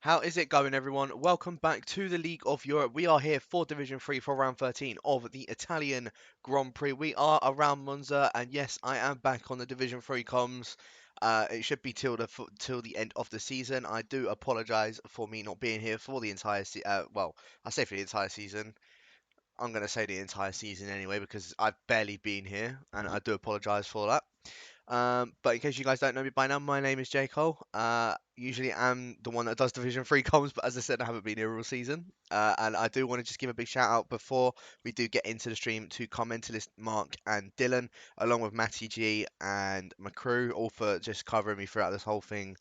How is it going, everyone? Welcome back to the League of Europe. We are here for Division 3 for round 13 of the Italian Grand Prix. We are around Monza, and yes, I am back on the Division 3 comms. It should be till the end of the season. I do apologise for me not being here for the entire well, I say for the entire season. I'm going to say the entire season anyway because I've barely been here, and I do apologise for that. But in case you guys don't know me by now, my name is J. Cole. Usually I'm the one that does Division 3 comms, but as I said, I haven't been here all season. And I do want to just give a big shout out before we do get into the stream to Commentalist Mark and Dylan, along with Matty G and my crew, all for just covering me throughout this whole thing.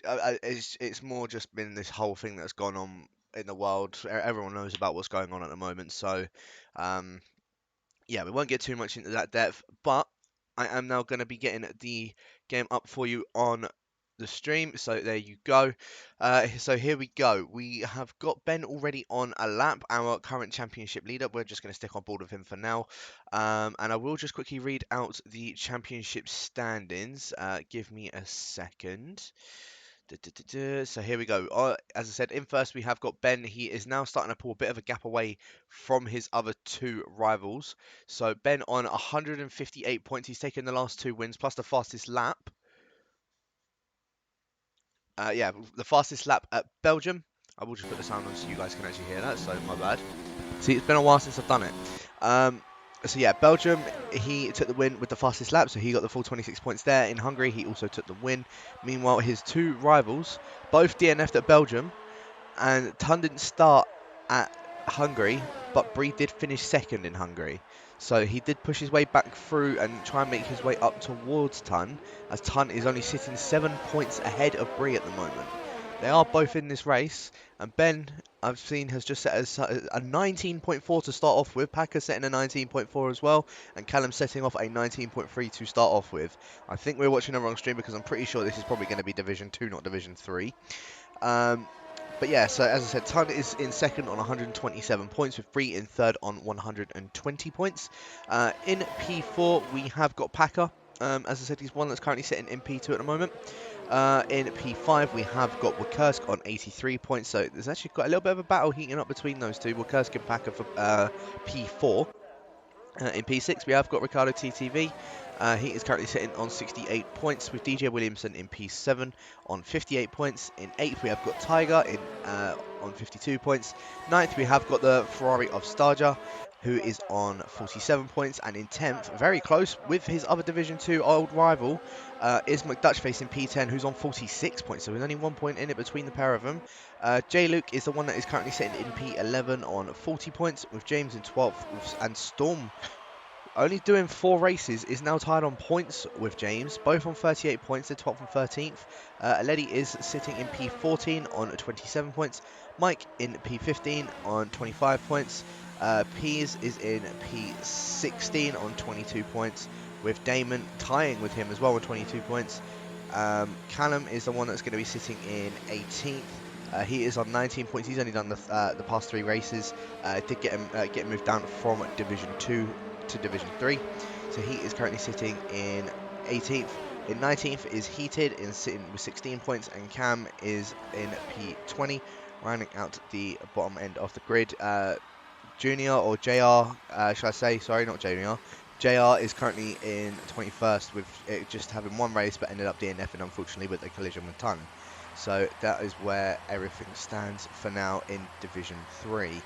It's more just been this whole thing that's gone on in the world. Everyone knows about what's going on at the moment, so um, yeah, we won't get too much into that depth, but I am now going to be getting the game up for you on the stream. So there you go. So here we go. We have got Ben already on a lap, our current championship leader. We're just going to stick on board with him for now. And I will just quickly read out the championship standings. Give me a second. So here we go. As I said, in first we have got Ben. He is now starting to pull a bit of a gap away from his other two rivals. So Ben on 158 points. He's taken the last two wins plus the fastest lap. Yeah, the fastest lap at Belgium. I will just put the sound on so you guys can actually hear that. So my bad. See, it's been a while since I've done it. So yeah, Belgium, he took the win with the fastest lap, so he got the full 26 points there. In Hungary, he also took the win. Meanwhile, his two rivals, both DNF'd at Belgium, and Tun didn't start at Hungary, but Bree did finish second in Hungary. So he did push his way back through and try and make his way up towards Tun, as Tun is only sitting 7 points ahead of Bree at the moment. They are both in this race, and Ben, I've seen, has just set a 19.4 to start off with. Packer setting a 19.4 as well, and Callum setting off a 19.3 to start off with. I think we're watching the wrong stream because I'm pretty sure this is probably going to be Division 2, not Division 3. But yeah, so as I said, Tun is in second on 127 points, with Bree in third on 120 points. In P4, we have got Packer. As I said, he's one that's currently sitting in P2 at the moment. In P5, we have got Wakursk on 83 points, so there's actually got a little bit of a battle heating up between those two, Wakursk and Packer for P4. In P6, we have got Ricardo TTV. He is currently sitting on 68 points, with DJ Williamson in P7 on 58 points. In 8th, we have got Tiger on 52 points. 9th, we have got the Ferrari of Starja, who is on 47 points. And in 10th, very close, with his other Division 2 old rival, is McDutchface in P10, who's on 46 points. So there's only 1 point in it between the pair of them. J. Luke is the one that is currently sitting in P11 on 40 points, with James in 12th, and Storm, only doing 4 races, is now tied on points with James, both on 38 points, they're 12th and 13th. Aledi is sitting in P14 on 27 points. Mike in P15 on 25 points. Pease is in P16 on 22 points, with Damon tying with him as well with 22 points. Callum is the one that's going to be sitting in 18th. He is on 19 points. He's only done the past 3 races. Did get moved down from Division 2 to Division 3. So he is currently sitting in 18th. In 19th is Heated, sitting with 16 points, and Cam is in P20, rounding out the bottom end of the grid. Junior, or JR, should I say? Sorry, not Junior. JR is currently in 21st, with it just having 1 race, but ended up DNFing, unfortunately, with a collision with Tun. So that is where everything stands for now in Division 3.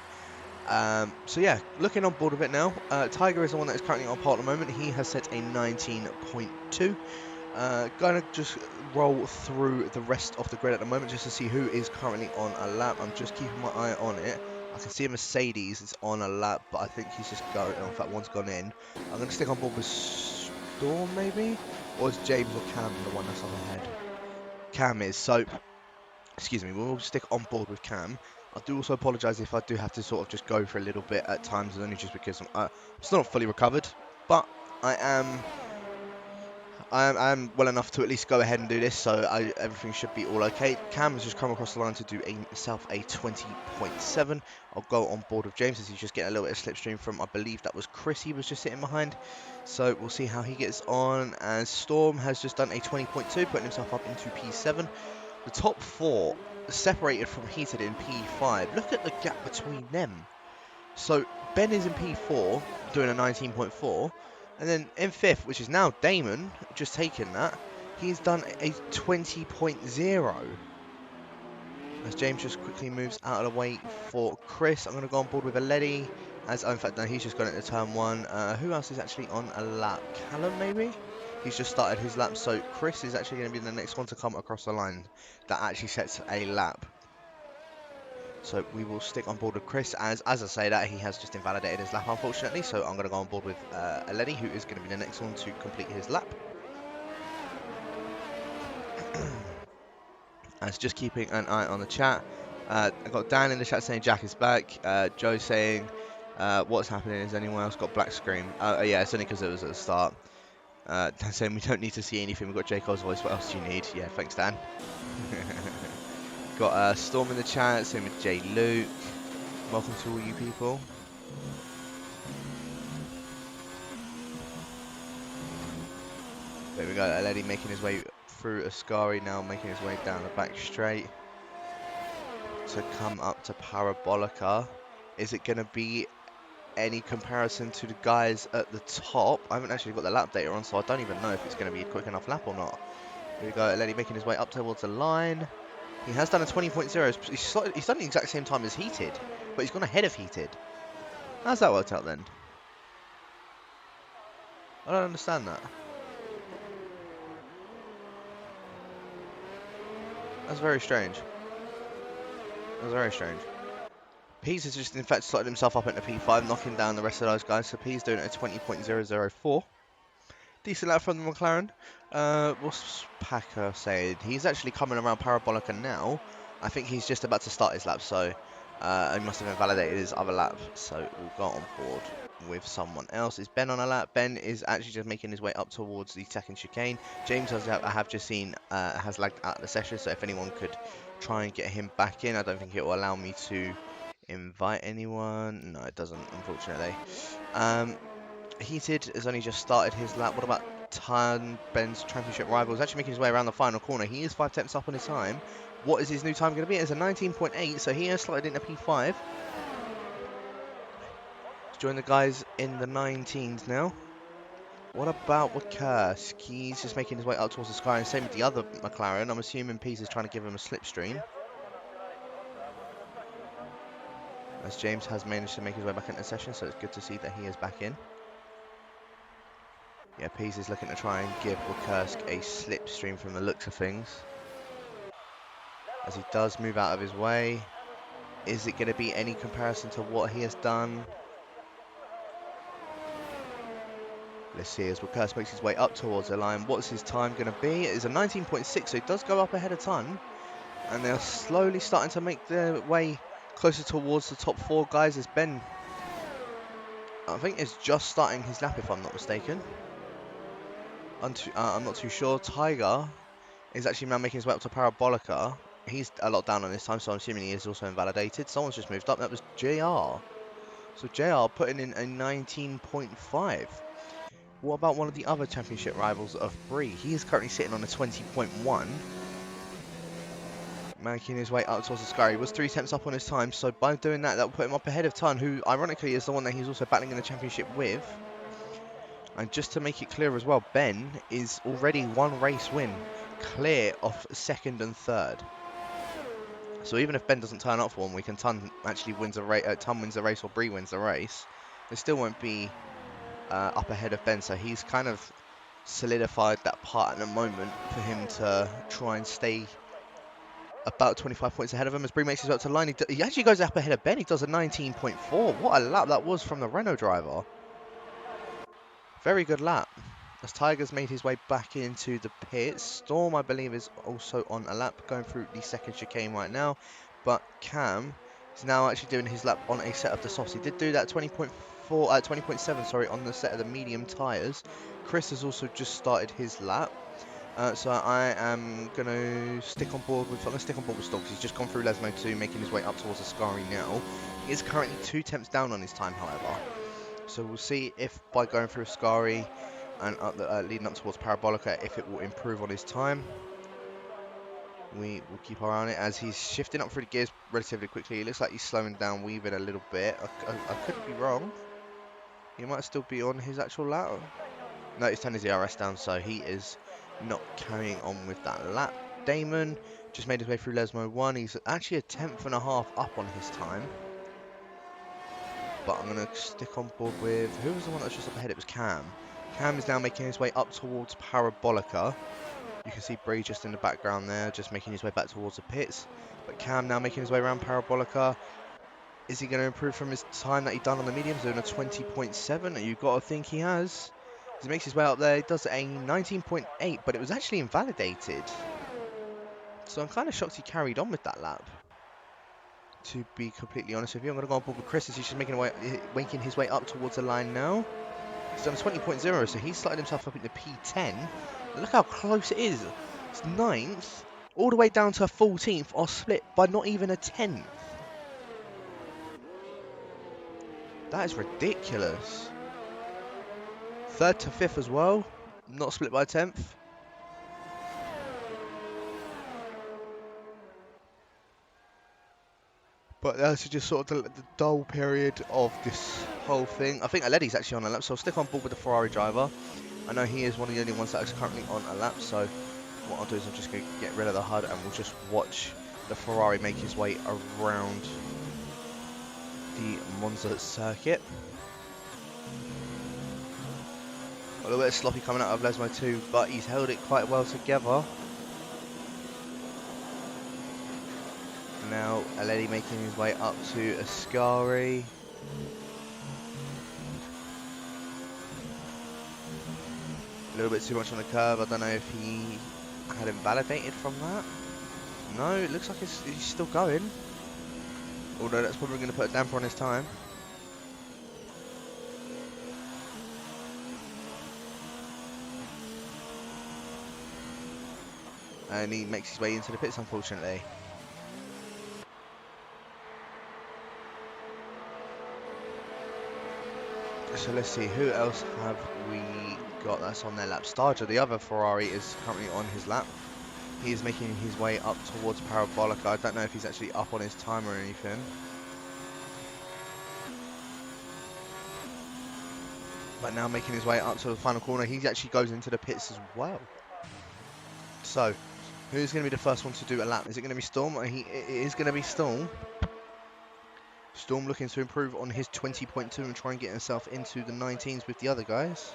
So yeah, looking on board with it now. Tiger is the one that is currently on par at the moment. He has set a 19.2. Gonna just roll through the rest of the grid at the moment just to see who is currently on a lap. I'm just keeping my eye on it. I can see a Mercedes is on a lap, but I think he's just going. In fact, one's gone in. I'm gonna stick on board with Storm, maybe, or is James or Cam the one that's on ahead? Cam is. So, excuse me. We'll stick on board with Cam. I do also apologise if I do have to sort of just go for a little bit at times, only just because I'm still not fully recovered, but I am well enough to at least go ahead and do this, so everything should be all okay. Cam has just come across the line to do himself a 20.7. I'll go on board with James as he's just getting a little bit of slipstream from, I believe that was Chris he was just sitting behind. So we'll see how he gets on, as Storm has just done a 20.2, putting himself up into P7. The top 4 separated from heated in P5. Look at the gap between them. So Ben is in P4 doing a 19.4, and then in 5th, which is now Damon, just taken that, he's done a 20.0. As James just quickly moves out of the way for Chris, I'm going to go on board with Aledi. As in fact, no, he's just gone into turn 1. Who else is actually on a lap? Callum, maybe? He's just started his lap, so Chris is actually going to be the next one to come across the line that actually sets a lap. So we will stick on board with Chris, as I say that, he has just invalidated his lap, unfortunately. So I'm going to go on board with Aledi, who is going to be the next one to complete his lap. As just keeping an eye on the chat. I got Dan in the chat saying Jack is back. Joe saying, what's happening? Has anyone else got black screen? Yeah, it's only because it was at the start. Dan saying we don't need to see anything. We've got J. Cole's voice. What else do you need? Yeah, thanks, Dan. Got Storm in the chat, same with J. Luke. Welcome to all you people. There we go, Aledi making his way through Ascari now, making his way down the back straight to come up to Parabolica. Is it going to be any comparison to the guys at the top? I haven't actually got the lap data on, so I don't even know if it's going to be a quick enough lap or not. Here we go, Aledi making his way up towards the line. He has done a 20.0. He's done the exact same time as Heated, but he's gone ahead of Heated. How's that worked out then? I don't understand that. That's very strange. That's very strange. Pease has just in fact slotted himself up into P5, knocking down the rest of those guys. So Pease doing it at 20.004. Decent lap from the McLaren. What's Packer saying? He's actually coming around Parabolica now. I think he's just about to start his lap, so he must have invalidated his other lap. So we'll go on board with someone else. Is Ben on a lap? Ben is actually just making his way up towards the second chicane. James, I have just seen, has lagged out of the session, so if anyone could try and get him back in. I don't think it will allow me to invite anyone. No, it doesn't, unfortunately. Heated has only just started his lap. What about Ben's championship rival? He's actually making his way around the final corner. He is 5 tenths up on his time. What is his new time going to be? It's a 19.8, so he has slotted into P5. Join the guys in the 19s now. What about Kursk? He's just making his way up towards the sky, and same with the other McLaren. I'm assuming Pease is trying to give him a slipstream. As James has managed to make his way back into the session, so it's good to see that he is back in. Yeah, Pease is looking to try and give Kursk a slipstream from the looks of things. As he does move out of his way. Is it going to be any comparison to what he has done? Let's see as Kursk makes his way up towards the line. What's his time going to be? It is a 19.6, so he does go up ahead of time. And they're slowly starting to make their way closer towards the top 4 guys as Ben, I think, is just starting his lap if I'm not mistaken. I'm not too sure. Tiger is actually now making his way up to Parabolica. He's a lot down on his time, so I'm assuming he is also invalidated. Someone's just moved up. That was JR. So JR putting in a 19.5. What about one of the other championship rivals of Bree? He is currently sitting on a 20.1. Making his way up towards the sky. He was 3 tenths up on his time, so by doing that, that will put him up ahead of Tun, who ironically is the one that he's also battling in the championship with. And just to make it clear as well, Ben is already 1 race win clear of 2nd and 3rd. So even if Ben doesn't turn up for one week and Tun actually wins a race, Tun wins the race or Bree wins the race, it still won't be up ahead of Ben. So he's kind of solidified that part at the moment for him to try and stay about 25 points ahead of him as Bree makes his way up to the line. He actually goes up ahead of Ben. He does a 19.4. What a lap that was from the Renault driver. Very good lap. As Tiger's made his way back into the pits. Storm, I believe, is also on a lap, going through the second chicane right now. But Cam is now actually doing his lap on a set of the softs. He did do that 20.7, sorry, on the set of the medium tyres. Chris has also just started his lap. So I am going to stick on board with Storm, because he's just gone through Lesmo 2, making his way up towards Ascari now. He is currently 2 tenths down on his time, however. So we'll see if by going through Ascari and leading up towards Parabolica, if it will improve on his time. We will keep our eye on it as he's shifting up through the gears relatively quickly. It looks like he's slowing down, weaving a little bit. I could be wrong. He might still be on his actual lap. No, he's turning his ERS down, so he is not carrying on with that lap. Damon just made his way through Lesmo 1. He's actually a 10th.5 up on his time. But I'm going to stick on board with... Who was the one that was just up ahead? It was Cam. Cam is now making his way up towards Parabolica. You can see Bree just in the background there, just making his way back towards the pits. But Cam now making his way around Parabolica. Is he going to improve from his time that he done on the mediums, doing a 20.7? You've got to think he has. As he makes his way up there, he does a 19.8, but it was actually invalidated. So I'm kind of shocked he carried on with that lap. To be completely honest with you, I'm going to go on board with Chris as he's just making his way up towards the line now. He's done a 20.0, so he's slotted himself up into P10. Look how close it is. It's 9th, all the way down to 14th, are split by not even a 10th. That is ridiculous. 3rd to 5th as well, not split by a 10th. But that's just sort of the dull period of this whole thing. I think Aledi's actually on a lap, so I'll stick on board with the Ferrari driver. I know he is one of the only ones that is currently on a lap, so what I'll do is I'm just going to get rid of the HUD and we'll just watch the Ferrari make his way around the Monza circuit. A little bit of sloppy coming out of Lesmo 2, but he's held it quite well together. Now Aledi making his way up to Ascari. A little bit too much on the curve. I don't know if he had him validated from that. No, it looks like he's still going. Although that's probably going to put a damper on his time. And he makes his way into the pits, unfortunately. So let's see, who else have we got that's on their lap? Starger, the other Ferrari, is currently on his lap. He is making his way up towards Parabolica. I don't know if he's actually up on his time or anything. But now making his way up to the final corner, he actually goes into the pits as well. So, who's going to be the first one to do a lap? Is it going to be Storm? It is going to be Storm. Storm looking to improve on his 20.2 and try and get himself into the 19s with the other guys.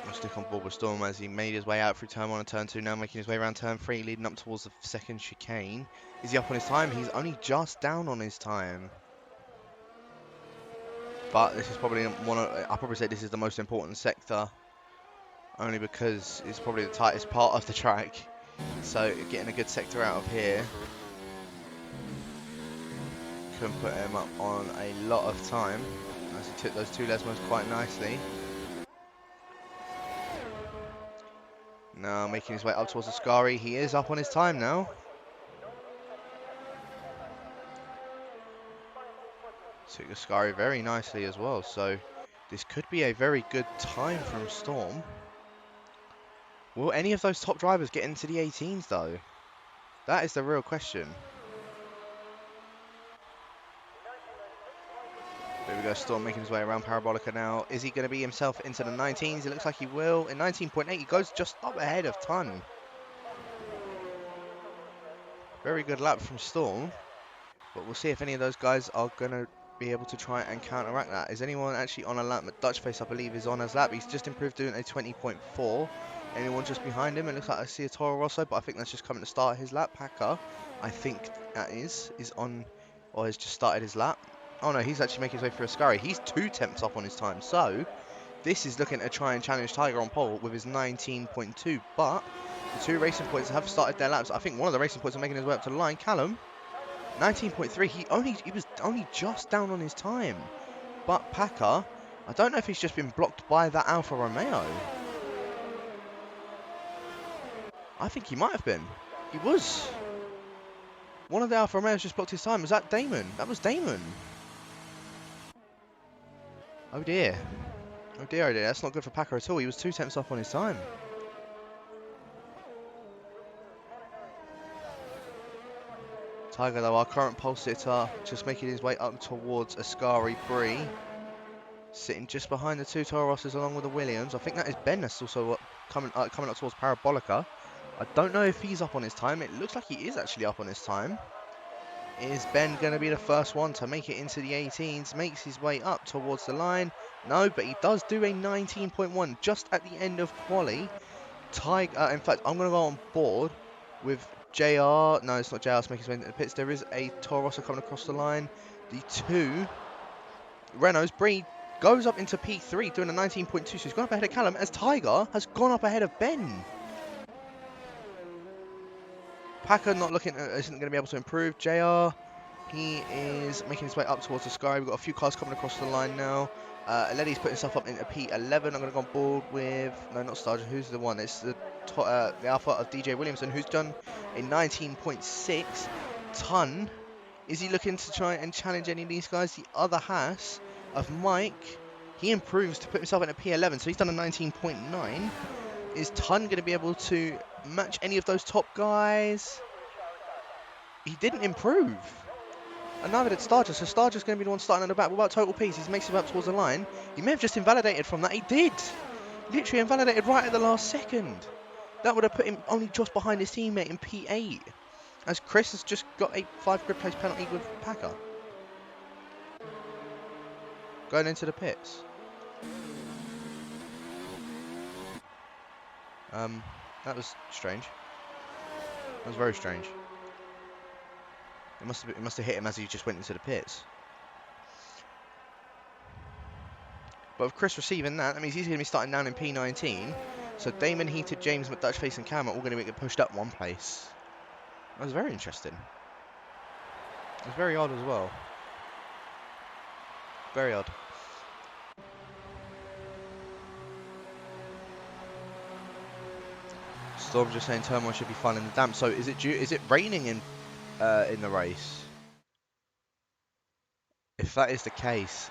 I'll stick on board with Storm as he made his way out through turn 1 and turn 2, now making his way around turn 3, leading up towards the second chicane. Is he up on his time? He's only just down on his time. But this is probably I'll probably say this is the most important sector, only because it's probably the tightest part of the track. So getting a good sector out of here can put him up on a lot of time, as he took those two Lesmos quite nicely. Now making his way up towards Ascari. He is up on his time now. Took Ascari very nicely as well, so this could be a very good time from Storm. Will any of those top drivers get into the 18s though? That is the real question. There we go, Storm making his way around Parabolica now. Is he going to be himself into the 19s? It looks like he will. In 19.8, he goes just up ahead of Ton. Very good lap from Storm. But we'll see if any of those guys are going to be able to try and counteract that. Is anyone actually on a lap? Dutchface, I believe, is on his lap. He's just improved, doing a 20.4. Anyone just behind him? It looks like I see a Toro Rosso, but I think that's just coming to start his lap. Packer, I think that is on, or has just started his lap. Oh no, he's actually making his way through Ascari. He's 2 tenths up on his time. So, this is looking to try and challenge Tiger on pole with his 19.2. But, the 2 racing points have started their laps. I think one of the racing points are making his way up to the line. Callum. 19.3. He was only just down on his time. But Packer, I don't know if he's just been blocked by that Alfa Romeo. I think he might have been. He was. One of the Alfa Romeos just blocked his time. Was that Damon? That was Damon. Oh dear. Oh dear, oh dear. That's not good for Packer at all. He was 2 tenths off on his time. Tiger, though, our current pole sitter, just making his way up towards Ascari Brie. Sitting just behind the 2 Toro Rosses along with the Williams. I think that is Ben that's also coming up towards Parabolica. I don't know if he's up on his time. It looks like he is actually up on his time. Is Ben going to be the first one to make it into the 18s? Makes his way up towards the line. No, but he does do a 19.1 just at the end of quali. Tiger, in fact, I'm going to go on board with JR. No, it's not JR making his way into the pits. There is a Toro Rosso coming across the line. The 2 Renaults. Brie goes up into P3 doing a 19.2. So he's gone up ahead of Callum as Tiger has gone up ahead of Ben. Packer not looking, isn't going to be able to improve. JR, he is making his way up towards the sky. We've got a few cars coming across the line now. Letty's putting himself up into P11. I'm going to go on board with, no, not Starger. Who's the one? It's the Alpha of DJ Williamson, who's done a 19.6 ton. Is he looking to try and challenge any of these guys? The other Haas of Mike, he improves to put himself into P11, so he's done a 19.9. Is Ton going to be able to match any of those top guys? He didn't improve. And neither did Starger, so Starger's going to be the one starting at the back. What about Total Peace? He makes it up towards the line. He may have just invalidated from that. He did. Literally invalidated right at the last second. That would have put him only just behind his teammate in P8. As Chris has just got a 5 grid place penalty with Packer. Going into the pits. That was strange. That was very strange. It must have hit him as he just went into the pits. But with Chris receiving that means he's going to be starting down in P19. So Damon, Heated, James, McDutchface and Cam are all going to get pushed up one place. That was very interesting. It was very odd as well. Very odd. Storm just saying turmoil should be fun in the damp. So is it raining in the race? If that is the case,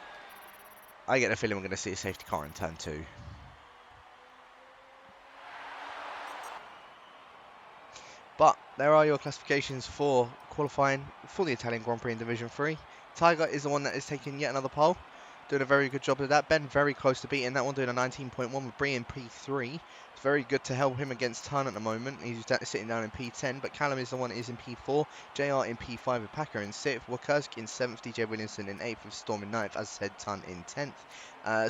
I get the feeling we're going to see a safety car in turn 2. But there are your classifications for qualifying for the Italian Grand Prix in Division 3. Tiger is the one that is taking yet another pole. Doing a very good job of that. Ben very close to beating that one, doing a 19.1 with Brie in P3. It's very good to help him against Ton at the moment. He's sitting down in P10, but Callum is the one that is in P4. JR in P5 with Packer in 6th. Wakursk in 7th. DJ Williamson in 8th with Storm in 9th. As said, Ton in 10th.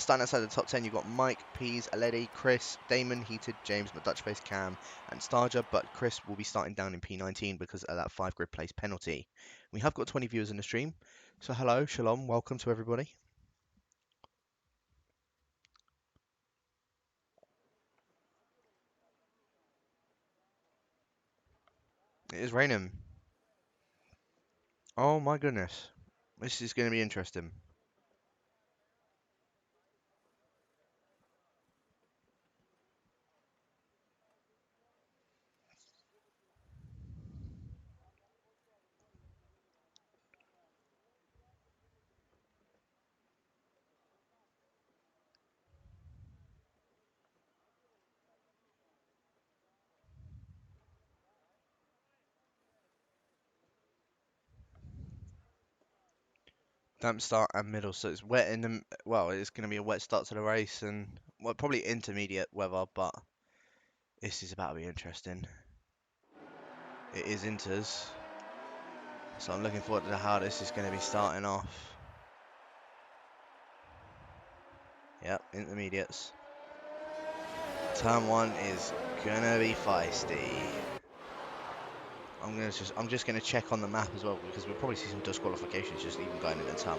Starting outside the top 10, you've got Mike, Pease, Aledi, Chris, Damon, Heated, James, McDutchface, Cam, and Starger. But Chris will be starting down in P19 because of that 5 grid place penalty. We have got 20 viewers in the stream. So hello, shalom, welcome to everybody. It is raining. Oh my goodness. This is going to be interesting. Damp start and middle, so it's wet in the... Well, it's going to be a wet start to the race and... Well, probably intermediate weather, but... This is about to be interesting. It is inters. So I'm looking forward to how this is going to be starting off. Yep, intermediates. Turn 1 is going to be feisty. I'm just going to check on the map as well, because we'll probably see some disqualifications just even going into turn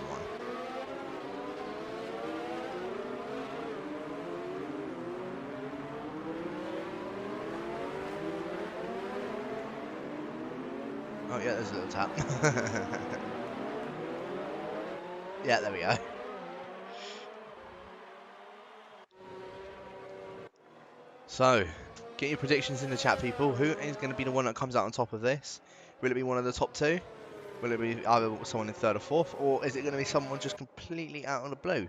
1. Oh yeah, there's a little tap. Yeah, there we go. So, get your predictions in the chat, people. Who is going to be the one that comes out on top of this? Will it be one of the top two? Will it be either someone in third or fourth? Or is it going to be someone just completely out of the blue?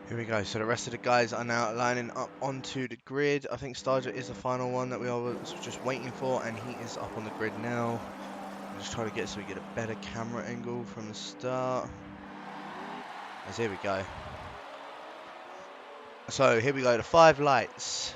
Here we go. So the rest of the guys are now lining up onto the grid. I think Starja is the final one that we are just waiting for, and he is up on the grid now. I'm just trying to get so we get a better camera angle from the start. As here we go. So here we go. The 5 lights.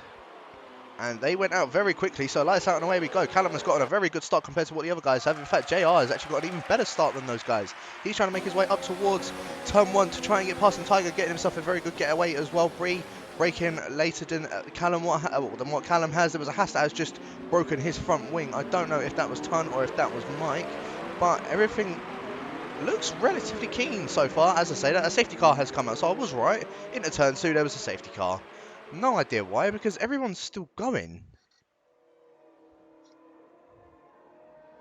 And they went out very quickly, so lights out and away we go. Callum has gotten a very good start compared to what the other guys have. In fact, JR has actually got an even better start than those guys. He's trying to make his way up towards turn 1 to try and get past him. Tiger getting himself a very good getaway as well. Bree breaking later than Callum what Callum has. There was a Haas that has just broken his front wing. I don't know if that was Tun or if that was Mike, but everything looks relatively keen so far. As I say, that a safety car has come out, so I was right. Into turn 2 there was a safety car. No idea why, because everyone's still going.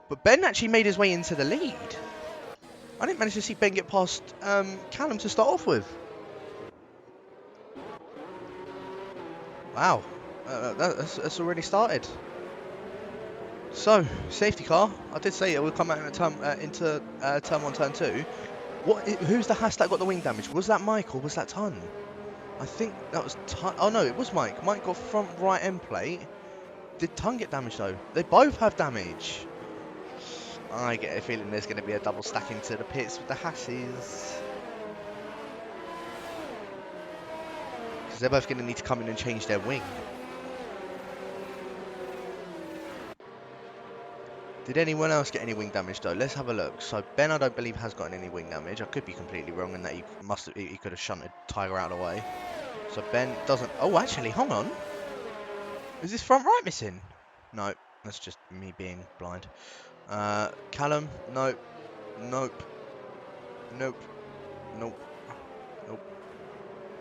But Ben actually made his way into the lead. I didn't manage to see Ben get past Callum to start off with. Wow, that's already started. So, safety car. I did say it would come out into turn 1, turn 2. Who's the Haas that got the wing damage? Was that Mike or was that Tun? I think that was Tun. Oh no, it was Mike. Mike got front right end plate. Did Tun get damage though? They both have damage. I get a feeling there's going to be a double stack into the pits with the Hasses. Because they're both going to need to come in and change their wing. Did anyone else get any wing damage though? Let's have a look. So Ben, I don't believe has gotten any wing damage. I could be completely wrong in that he could have shunted Tiger out of the way. So Ben doesn't. Oh, actually, hold on. Is this front right missing? No, that's just me being blind. Callum, nope, nope, nope, nope, nope,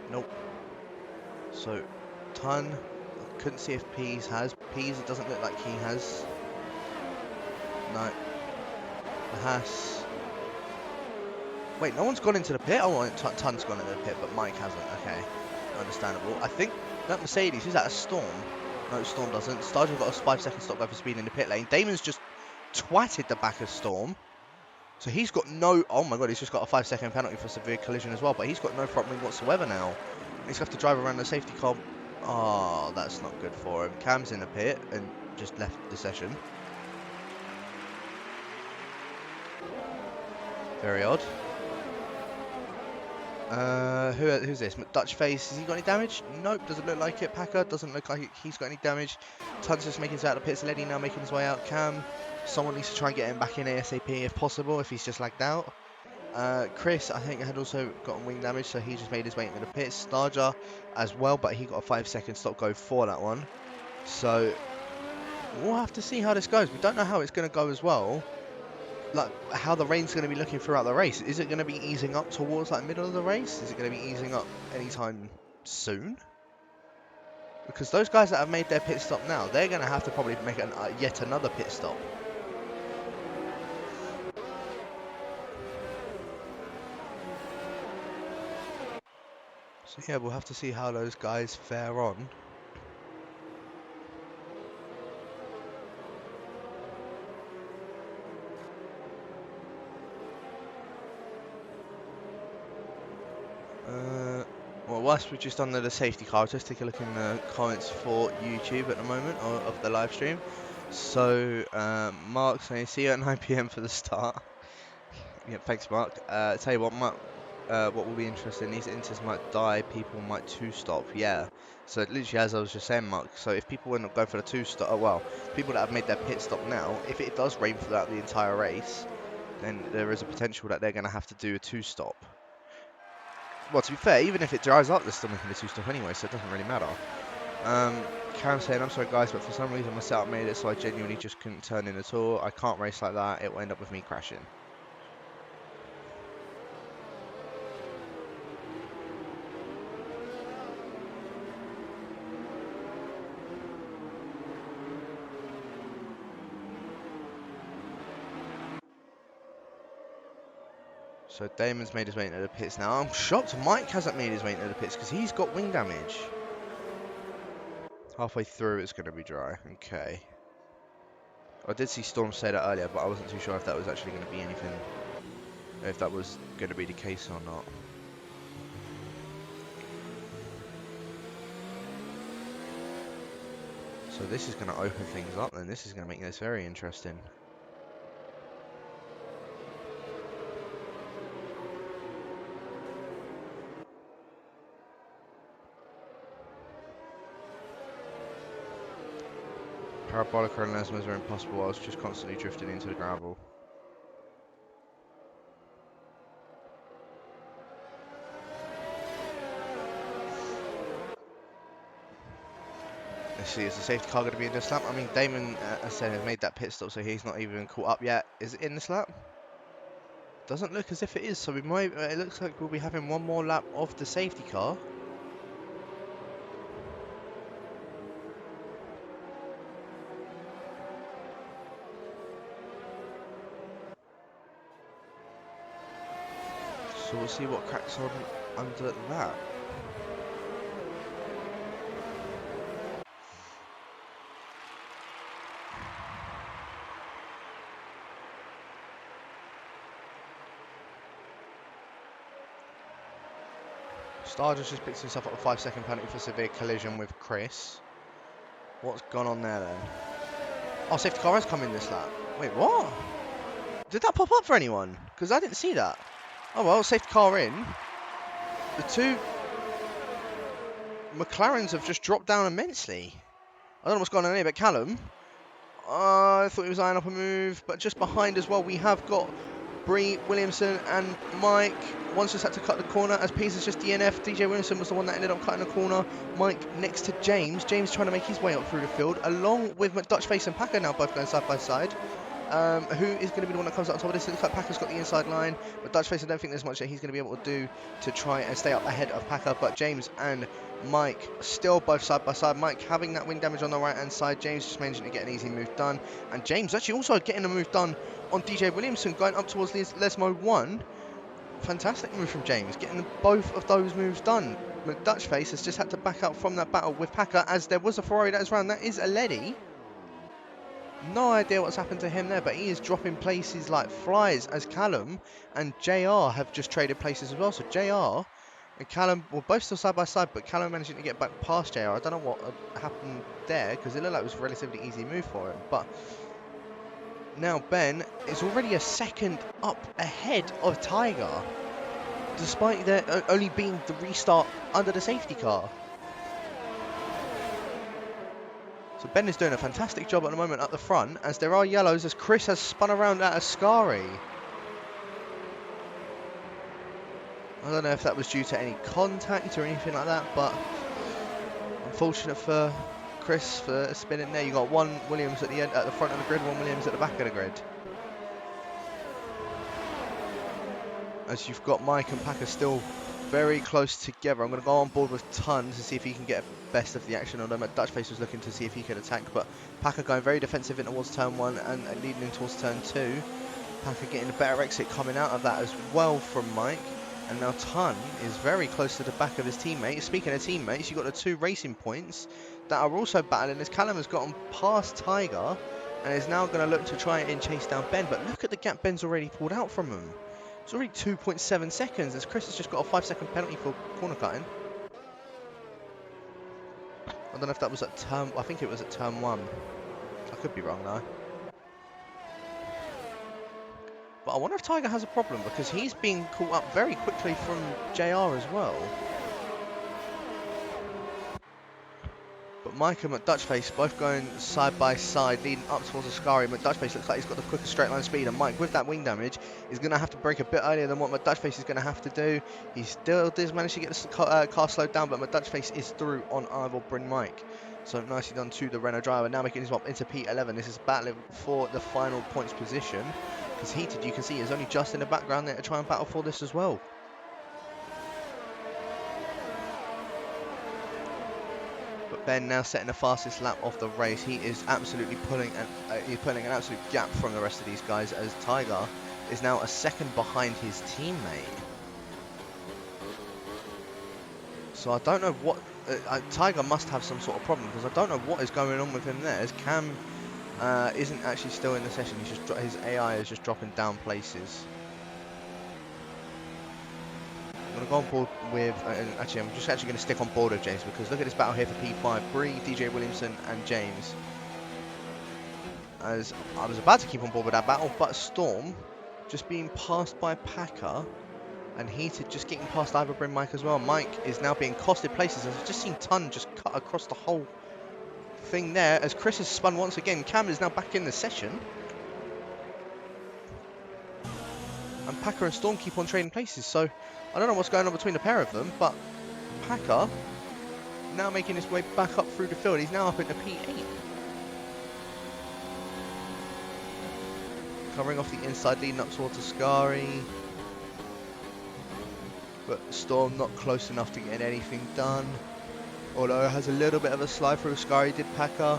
nope. So Tun, I couldn't see if Peas has. Peas, it doesn't look like he has. No. The Haas. Wait, no one's gone into the pit? Oh, Tun's gone into the pit, but Mike hasn't. Okay, understandable. I think that Mercedes, is that a Storm? No, Storm doesn't. Starger got a 5-second stop go for speed in the pit lane. Damon's just twatted the back of Storm. So he's got no... Oh my god, he's just got a 5-second penalty for severe collision as well. But he's got no front wing whatsoever now. He's going to have to drive around the safety car. Oh, that's not good for him. Cam's in the pit and just left the session. Very odd. Who's this? Dutch Face, has he got any damage? Nope, doesn't look like it. Packer doesn't look like he's got any damage. Tun's just making his way out of the pits. Letty now making his way out. Cam, someone needs to try and get him back in ASAP if possible, if he's just lagged out. Chris, I think, had also gotten wing damage, so he just made his way into the pits. Starjar as well, but he got a 5-second stop go for that one. So we'll have to see how this goes. We don't know how it's going to go as well. like how the rain's going to be looking throughout the race. Is it going to be easing up towards like middle of the race? Is it going to be easing up anytime soon? Because those guys that have made their pit stop now, they're going to have to probably make yet another pit stop. So yeah, we'll have to see how those guys fare on. Well, whilst we're just under the safety car, I'll just take a look in the comments for YouTube at the moment of the live stream. So, Mark saying, see you at 9 PM for the start. Yeah, thanks, Mark. Tell you what, Mark, what will be interesting, these inters might die, people might two-stop, yeah. So, literally, as I was just saying, Mark, so if people want to go for the two-stop, well, people that have made their pit stop now, if it does rain throughout the entire race, then there is a potential that they're going to have to do a two-stop. Well, to be fair, even if it dries up, they're still making a two-stop anyway, so it doesn't really matter. Karen saying, I'm sorry guys, but for some reason my setup made it so I genuinely just couldn't turn in at all. I can't race like that, it will end up with me crashing. So Damon's made his way into the pits now. I'm shocked Mike hasn't made his way into the pits because he's got wing damage. Halfway through it's going to be dry. Okay. I did see Storm say that earlier, but I wasn't too sure if that was actually going to be anything, if that was going to be the case or not. So this is going to open things up then. This is going to make this very interesting. Parabolica and Lesmers are impossible. I was just constantly drifting into the gravel. Let's see, is the safety car going to be in this lap? I mean, Damon, as I said, has made that pit stop, so he's not even caught up yet. Is it in this lap? Doesn't look as if it is, so we might. It looks like we'll be having one more lap of the safety car. So we'll see what cracks on under that. Stardust just picks himself up a 5-second penalty for severe collision with Chris. What's gone on there then? Oh, safety car has come in this lap. Wait, what? Did that pop up for anyone? Because I didn't see that. Oh well, safety car in. The two McLarens have just dropped down immensely. I don't know what's going on here, but Callum, I thought he was eyeing up a move, but just behind as well, we have got Bree, Williamson and Mike. One's just had to cut the corner as Pease has just DNF. DJ Williamson was the one that ended up cutting the corner. Mike next to James. James trying to make his way up through the field, along with McDutchface and Packer now both going side by side. Who is going to be the one that comes out on top of this? It looks like Packer's got the inside line, but Dutchface, I don't think there's much that he's going to be able to do to try and stay up ahead of Packer, but James and Mike still both side by side. Mike having that wing damage on the right hand side. James just managing to get an easy move done, and James actually also getting a move done on DJ Williamson going up towards Lesmo 1. Fantastic move from James, getting both of those moves done. McDutchface has just had to back out from that battle with Packer, as there was a Ferrari that is around. That is a Letty. No idea what's happened to him there, but he is dropping places like flies, as Callum and JR have just traded places as well. So JR and Callum were both still side by side, but Callum managing to get back past JR. I don't know what happened there, because it looked like it was a relatively easy move for him. But now Ben is already a second up ahead of Tiger, despite there only being the restart under the safety car. So Ben is doing a fantastic job at the moment up the front, as there are yellows, as Chris has spun around at Ascari. I don't know if that was due to any contact or anything like that, but unfortunate for Chris for spinning there. You got one Williams at the end, at the front of the grid, one Williams at the back of the grid. as you've got Mike and Packer still very close together. I'm going to go on board with Ton to see if he can get best of the action on them. Dutchface was looking to see if he could attack, but Packer going very defensive in towards turn 1 and leading in towards turn 2. Packer getting a better exit coming out of that as well from Mike. And now Ton is very close to the back of his teammates. Speaking of teammates, you've got the 2 racing points that are also battling as Callum has gotten past Tiger and is now going to look to try and chase down Ben. But look at the gap Ben's already pulled out from him. It's already 2.7 seconds as Chris has just got a 5-second penalty for corner cutting. I don't know if that was at turn... I think it was at turn 1. I could be wrong though. But I wonder if Tiger has a problem because he's being caught up very quickly from JR as well. But Mike and McDutchface both going side by side, leading up towards Ascari. McDutchface looks like he's got the quicker straight line speed, and Mike, with that wing damage, is going to have to break a bit earlier than what McDutchface is going to have to do. He still does manage to get the car slowed down, but McDutchface is through on Ivor Bryn Mike. So nicely done to the Renault driver, now making his way up into P11. This is battling for the final points position. Because Heated, you can see, is only just in the background there to try and battle for this as well. But Ben now setting the fastest lap of the race. He is absolutely pulling an absolute gap from the rest of these guys as Tiger is now a second behind his teammate. So I don't know what... Tiger must have some sort of problem because I don't know what is going on with him there as Cam isn't actually still in the session. He's just his AI is just dropping down places. I'm going to go on board with, actually I'm just going to stick on board with James because look at this battle here for P5. Bree, DJ Williamson and James. As I was about to keep on board with that battle, but Storm just being passed by Packer and Heated just getting past Ivor Bryn Mike as well. Mike is now being costed places as I've just seen Ton just cut across the whole thing there as Chris has spun once again. Cam is now back in the session. And Packer and Storm keep on trading places. So I don't know what's going on between the pair of them, but Packer now making his way back up through the field. He's now up into P8. Covering off the inside, leading up towards Ascari. But Storm not close enough to get anything done. Although it has a little bit of a slide through Ascari, did Packer.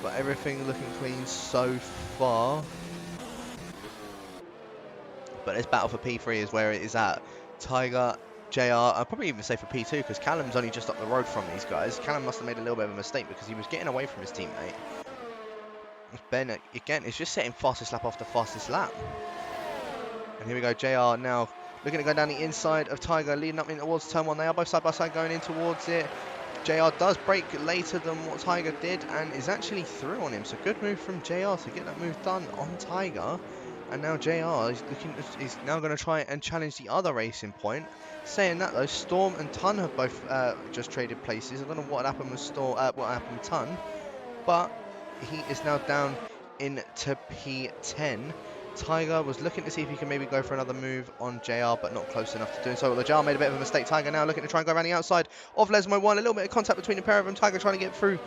But everything looking clean so far. But this battle for P3 is where it is at. Tiger, JR, I'd probably even say for P2 because Callum's only just up the road from these guys. Callum must have made a little bit of a mistake because he was getting away from his teammate. Ben, again, is just setting fastest lap after fastest lap. And here we go, JR now looking to go down the inside of Tiger, leading up in towards turn 1. They are both side by side going in towards it. JR does break later than what Tiger did and is actually through on him. So good move from JR to get that move done on Tiger. And now JR is now going to try and challenge the other racing point. Saying that though, Storm and Ton have both just traded places. I don't know what happened with Storm, what happened with Ton, but he is now down into P10. Tiger was looking to see if he can maybe go for another move on JR, but not close enough to doing so. The JR made a bit of a mistake. Tiger now looking to try and go around the outside of Lesmo 1. A little bit of contact between the pair of them. Tiger trying to get through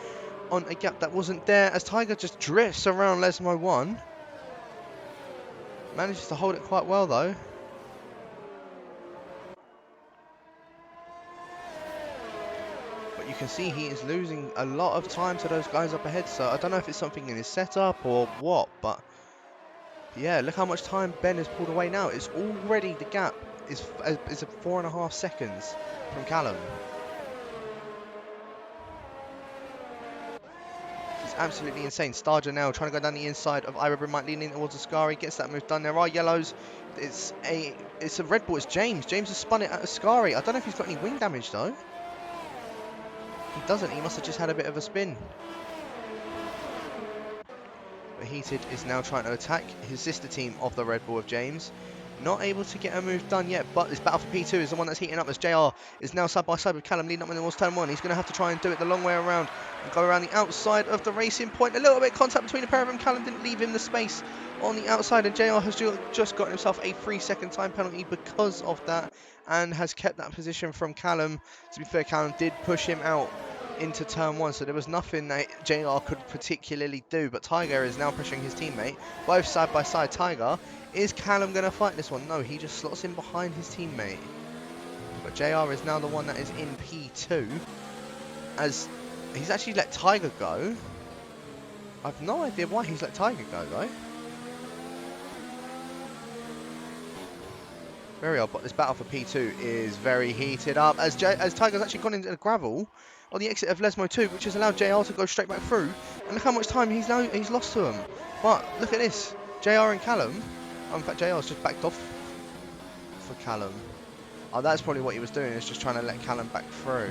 on a gap that wasn't there as Tiger just drifts around Lesmo 1. Manages to hold it quite well though. But you can see he is losing a lot of time to those guys up ahead. So I don't know if it's something in his setup or what, but yeah, look how much time Ben has pulled away now. It's already, the gap is 4.5 seconds from Callum. It's absolutely insane. Starger now trying to go down the inside of Ivor Bryn Mike, leaning towards Ascari, gets that move done. There are yellows. It's a red ball. It's James. James has spun it at Ascari. I don't know if he's got any wing damage though. He doesn't. He must have just had a bit of a spin. But Heated is now trying to attack his sister team of the Red Bull of James. Not able to get a move done yet, but this battle for P2 is the one that's heating up as JR is now side by side with Callum, leading up in towards turn 1. He's going to have to try and do it the long way around and go around the outside of the racing point. A little bit of contact between the pair of them. Callum didn't leave him the space on the outside, and JR has just got himself a 3-second time penalty because of that and has kept that position from Callum. To be fair, Callum did push him out into turn 1, so there was nothing that JR could particularly do, but Tiger is now pressuring his teammate, both side by side. Tiger, is Callum going to fight this one? No, he just slots in behind his teammate. But JR is now the one that is in P2, as he's actually let Tiger go. I've no idea why he's let Tiger go, though. Very odd, but this battle for P2 is very heated up, as Tiger's actually gone into the gravel on the exit of Lesmo 2, which has allowed JR to go straight back through. And look how much time he's lost to him. But look at this, JR and Callum. Oh, in fact, JR's just backed off for Callum. Oh, that's probably what he was doing, is just trying to let Callum back through.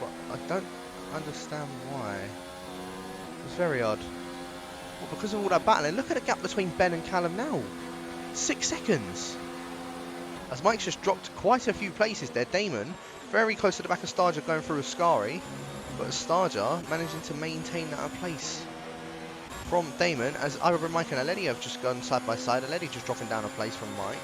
But I don't understand why. It's very odd. Well, because of all that battling, look at the gap between Ben and Callum now. 6 seconds. As Mike's just dropped quite a few places there. Damon very close to the back of Starger going through Ascari, but Starger managing to maintain that place from Damon, as Ira, Mike and Aledi have just gone side by side. Aledi just dropping down a place from Mike.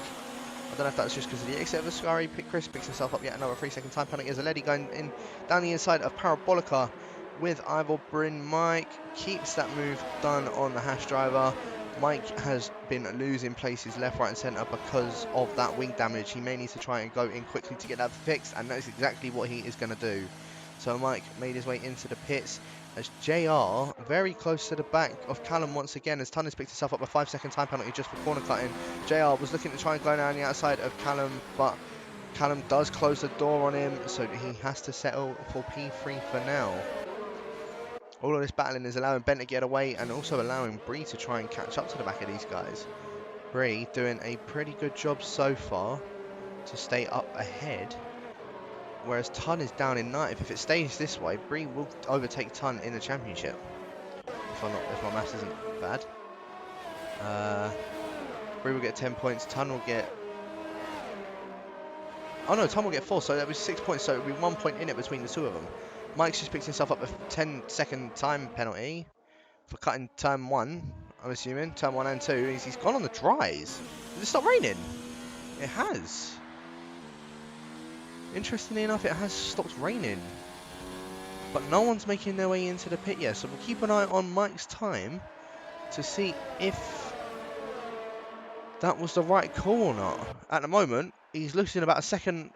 I don't know if that's just because of the exit of Ascari. Chris picks himself up yet another 3-second time penalty, as Aledi going in down the inside of Parabolica with Ivor Bryn. Mike keeps that move done on the hash driver. Mike has been losing places left, right and centre because of that wing damage. He may need to try and go in quickly to get that fixed, and that's exactly what he is going to do. So Mike made his way into the pits, as JR very close to the back of Callum once again, as Tunners picked himself up a 5-second time penalty just for corner cutting. JR was looking to try and go down the outside of Callum, but Callum does close the door on him, so he has to settle for P3 for now. All of this battling is allowing Ben to get away, and also allowing Bree to try and catch up to the back of these guys. Bree doing a pretty good job so far to stay up ahead, whereas Tun is down in 9th. If it stays this way, Bree will overtake Tun in the championship. If my maths isn't bad. Bree will get 10 points, Tun will get... Oh no, Tun will get 4, so that was 6 points, so it will be 1 point in it between the two of them. Mike's just picked himself up a 10-second time penalty for cutting turn 1, I'm assuming. Turn 1 and 2. He's gone on the dries. Did it stop raining? It has. Interestingly enough, it has stopped raining. But no one's making their way into the pit yet, so we'll keep an eye on Mike's time to see if that was the right call or not. At the moment, he's losing about a second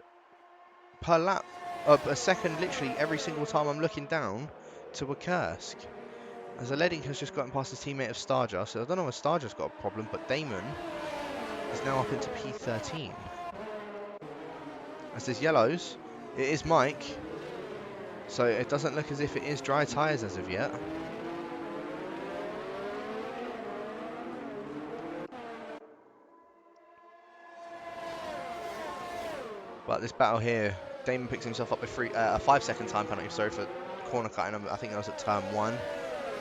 per lap. A second literally every single time I'm looking down to a Kursk. As Aledi has just gotten past his teammate of Starger, so I don't know if Starger's got a problem, but Damon is now up into P13. As there's yellows, it is Mike, so it doesn't look as if it is dry tyres as of yet. But this battle here, Damon picks himself up with a 5-second time penalty, sorry, for corner cutting. I think that was at turn 1.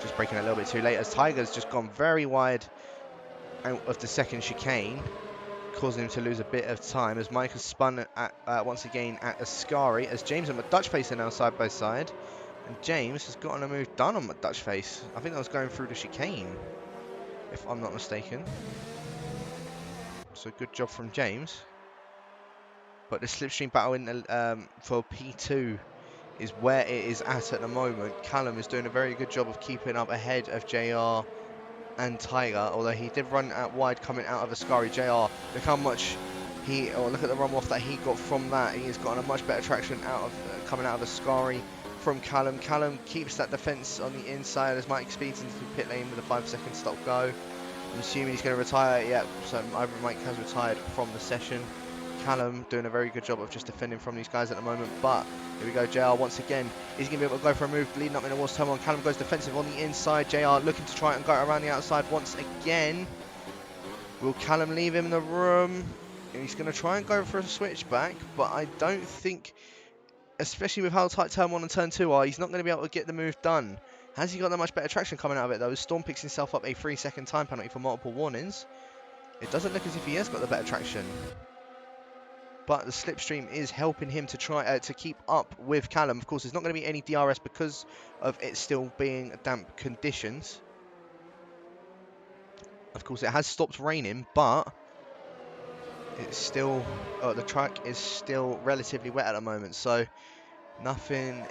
Just breaking a little bit too late, as Tiger's just gone very wide out of the second chicane, causing him to lose a bit of time, as Mike has spun at, once again at Ascari, as James and McDutchface are now side by side. And James has gotten a move done on McDutchface. I think that was going through the chicane, if I'm not mistaken. So good job from James. But the slipstream battle in the, for P2 is where it is at the moment. Callum is doing a very good job of keeping up ahead of JR and Tiger, although he did run out wide coming out of Ascari. JR, look how much look at the run off that he got from that. He has gotten a much better traction out of coming out of Ascari from Callum. Callum keeps that defence on the inside as Mike speeds into the pit lane with a 5-second stop go. I'm assuming he's going to retire. Yeah, so Mike has retired from the session. Callum doing a very good job of just defending from these guys at the moment, but here we go. JR once again is going to be able to go for a move leading up in towards turn 1. Callum goes defensive on the inside. JR looking to try and go around the outside once again. Will Callum leave him in the room? He's going to try and go for a switchback, but I don't think, especially with how tight turn 1 and turn 2 are, he's not going to be able to get the move done. Has he got that much better traction coming out of it though? Storm picks himself up a 3-second time penalty for multiple warnings. It doesn't look as if he has got the better traction, but the slipstream is helping him to try to keep up with Callum. Of course, there's not going to be any DRS because of it still being damp conditions. Of course, it has stopped raining, but it's still the track is still relatively wet at the moment. So Nothing.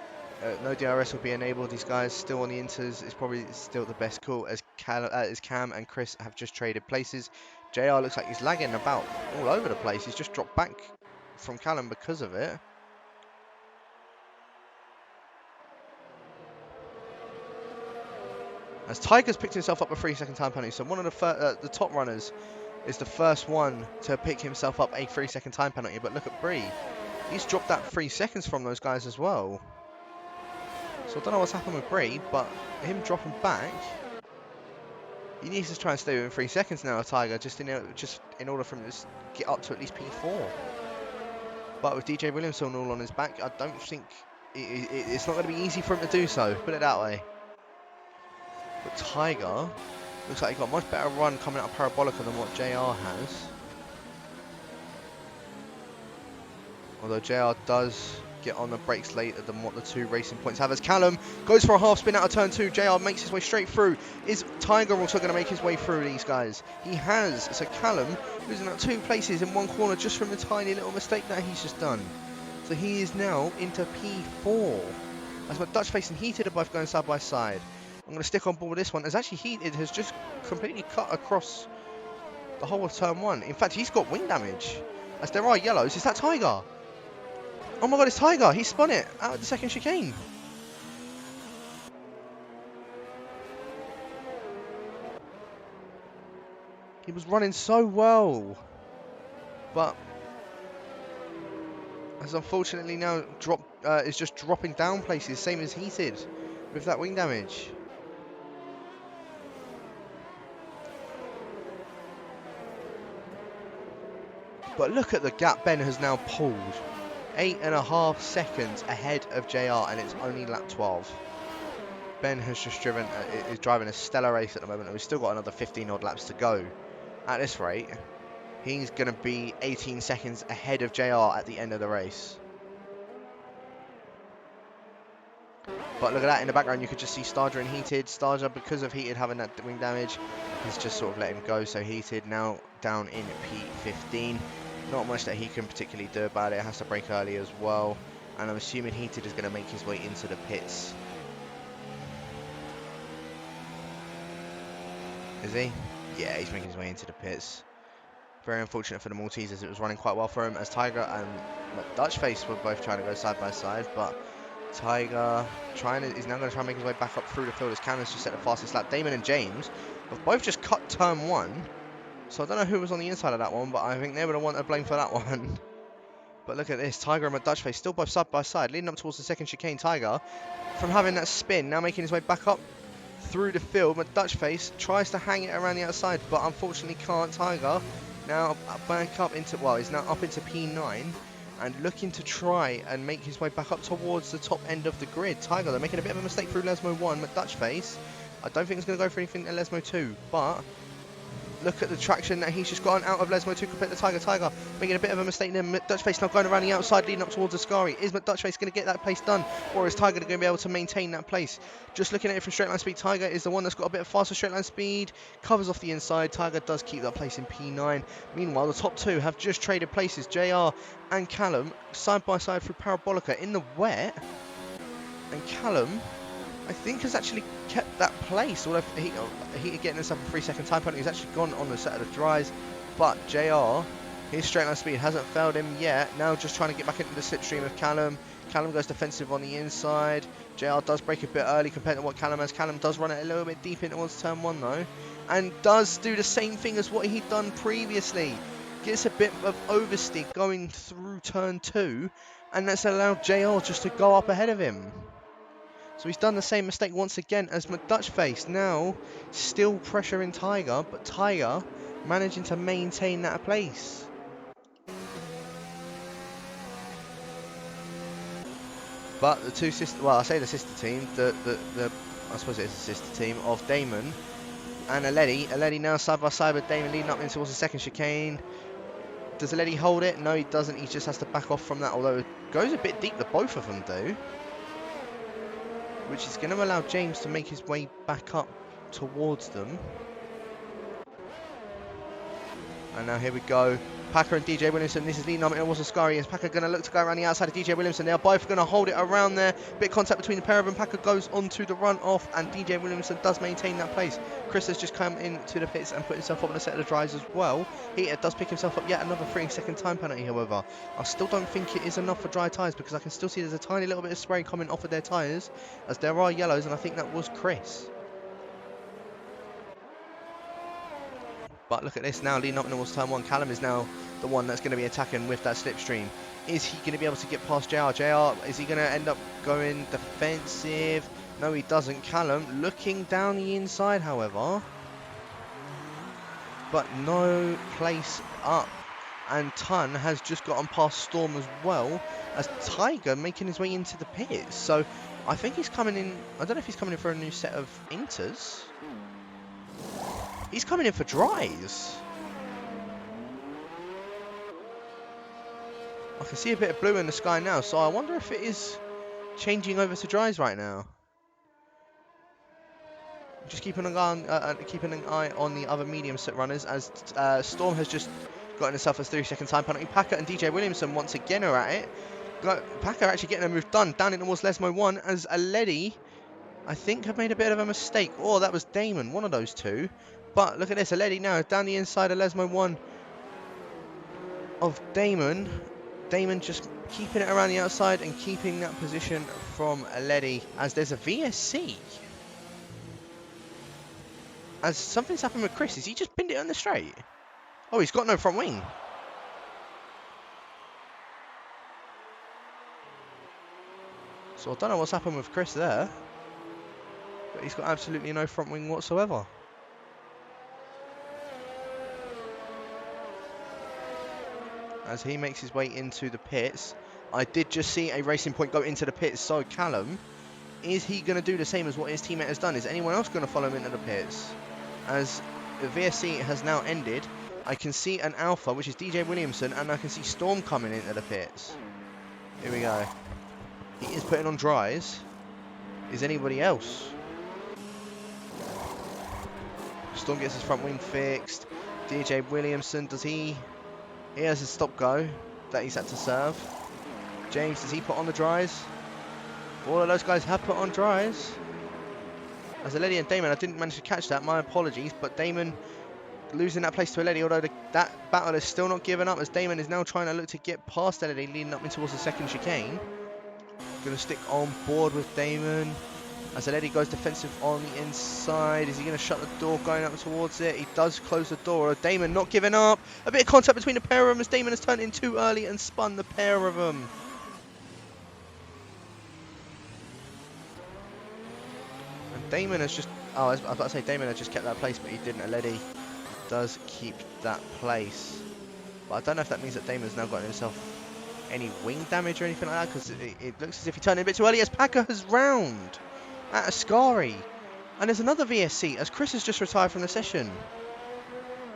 No DRS will be enabled. These guys still on the inters. It's probably still the best call as Cam and Chris have just traded places. JR looks like he's lagging about all over the place. He's just dropped back from Callum because of it. As Tiger's picked himself up a 3-second time penalty, so one of the top runners is the first one to pick himself up a 3-second time penalty. But look at Bree, he's dropped that 3 seconds from those guys as well. So I don't know what's happened with Bree, but him dropping back, he needs to try and stay within 3 seconds now, Tiger, just in order for him to get up to at least P4. But with DJ Williamson all on his back, I don't think it's not going to be easy for him to do so. Put it that way. But Tiger looks like he got a much better run coming out of Parabolica than what JR has. Although JR does get on the brakes later than what the 2 racing points have. As Callum goes for a half spin out of turn 2, JR makes his way straight through. Is Tiger also going to make his way through these guys? He has. So Callum losing out 2 places in 1 corner just from the tiny little mistake that he's just done. So he is now into P4. As my Dutch Face and Heated are both going side by side. I'm going to stick on board with this one, as actually Heated has just completely cut across the whole of turn 1. In fact, he's got wing damage. As there are yellows. Is that Tiger? Oh my god, it's Tiger. He spun it out of the second chicane. He was running so well. But has unfortunately now is just dropping down places, same as Heated, with that wing damage. But look at the gap Ben has now pulled. 8.5 seconds ahead of JR, and it's only lap 12. Ben has just is driving a stellar race at the moment, and we've still got another 15 odd laps to go. At this rate, he's going to be 18 seconds ahead of JR at the end of the race. But look at that in the background, you could just see Starja and Heated. Starja, because of Heated having that wing damage, he's just sort of let him go. So Heated now down in P15. Not much that he can particularly do about it. Has to brake early as well. And I'm assuming Heated is going to make his way into the pits. Is he? Yeah, he's making his way into the pits. Very unfortunate for the Maltese, as it was running quite well for him. As Tiger and Dutch Face were both trying to go side by side. But Tiger is now going to try and make his way back up through the field as Cannon's just set the fastest lap. Damon and James have both just cut turn 1. So I don't know who was on the inside of that one, but I think they were the one to blame for that one. But look at this, Tiger and Dutch Face still both side by side, leading up towards the second chicane. Tiger, from having that spin, now making his way back up through the field. But Dutch Face tries to hang it around the outside, but unfortunately can't. Tiger now back up into, well, he's now up into P9 and looking to try and make his way back up towards the top end of the grid. Tiger, they're making a bit of a mistake through Lesmo 1, but Dutch Face, I don't think it's going to go for anything in Lesmo 2, but look at the traction that he's just gotten out of Lesmo 2 compared to Tiger. Tiger making a bit of a mistake there. McDutchface now going around the outside, leading up towards Ascari. Is McDutchface going to get that place done, or is Tiger going to be able to maintain that place? Just looking at it from straight line speed, Tiger is the one that's got a bit of faster straight line speed. Covers off the inside. Tiger does keep that place in P9. Meanwhile, the top 2 have just traded places. JR and Callum side by side through Parabolica in the wet. And Callum, I think, has actually kept that place. Although he getting himself a 3-second time penalty, he's actually gone on the set of the dries. But JR, his straight line speed hasn't failed him yet. Now just trying to get back into the slipstream of Callum. Callum goes defensive on the inside. JR does break a bit early compared to what Callum has. Callum does run it a little bit deep in towards turn 1 though. And does do the same thing as what he'd done previously. Gets a bit of oversteer going through turn 2. And that's allowed JR just to go up ahead of him. So he's done the same mistake once again as McDutchface. Now, still pressuring Tiger, but Tiger managing to maintain that place. But the two sister, well, I say the sister team, I suppose it is the sister team of Damon and Aledi. Aledi now side by side with Damon, leading up into towards the second chicane. Does Aledi hold it? No, he doesn't. He just has to back off from that, although it goes a bit deep, the both of them do. Which is going to allow James to make his way back up towards them. And now here we go. Packer and DJ Williamson. This is leading up. It was Ascari. Is Packer going to look to go around the outside of DJ Williamson? They are both going to hold it around there. Bit of contact between the pair of them. Packer goes onto the run off, and DJ Williamson does maintain that place. Chris has just come into the pits and put himself up on a set of the drives as well. He does pick himself up yet another 3-second time penalty, however. I still don't think it is enough for dry tyres, because I can still see there's a tiny little bit of spray coming off of their tyres, as there are yellows, and I think that was Chris. But look at this now, leading up towards turn 1. Callum is now the one that's going to be attacking with that slipstream. Is he going to be able to get past JR? JR, is he going to end up going defensive? No, he doesn't. Callum looking down the inside, however. But no place up. And Ton has just gotten past Storm as well, as Tiger making his way into the pits. So I think he's coming in, I don't know if he's coming in for a new set of inters. He's coming in for dries. I can see a bit of blue in the sky now, so I wonder if it is changing over to dries right now. Just keeping an eye on the other medium set runners, as Storm has just gotten himself a 3-second time penalty. Packer and DJ Williamson once again are at it. Packer actually getting a move done down in towards Lesmo 1, as Aledi, I think, have made a bit of a mistake. Oh, that was Damon, one of those two. But look at this, Aledi now down the inside of Lesmo 1 of Damon. Damon just keeping it around the outside and keeping that position from Aledi, as there's a VSC. As something's happened with Chris. Is he just pinned it on the straight? Oh, he's got no front wing. So I don't know what's happened with Chris there, but he's got absolutely no front wing whatsoever. As he makes his way into the pits. I did just see a racing point go into the pits, so Callum, is he going to do the same as what his teammate has done? Is anyone else going to follow him into the pits? As the VSC has now ended, I can see an Alpha, which is DJ Williamson, and I can see Storm coming into the pits. Here we go. He is putting on dries. Is anybody else? Storm gets his front wing fixed. DJ Williamson, does he... He has a stop-go that he's had to serve. James, does he put on the dries? All of those guys have put on dries. As Aledi and Damon, I didn't manage to catch that, my apologies, but Damon losing that place to Aledi, although that battle is still not given up, as Damon is now trying to look to get past Aledi, leading up in towards the second chicane. Going to stick on board with Damon. As Aledi goes defensive on the inside, is he going to shut the door going up towards it? He does close the door. Damon not giving up. A bit of contact between the pair of them, as Damon has turned in too early and spun the pair of them. And Damon has just... Oh, I was about to say Damon had just kept that place, but he didn't. Aledi does keep that place. But I don't know if that means that Damon's now got himself any wing damage or anything like that, because it looks as if he turned in a bit too early, as Packer has round at Ascari. And there's another VSC, as Chris has just retired from the session.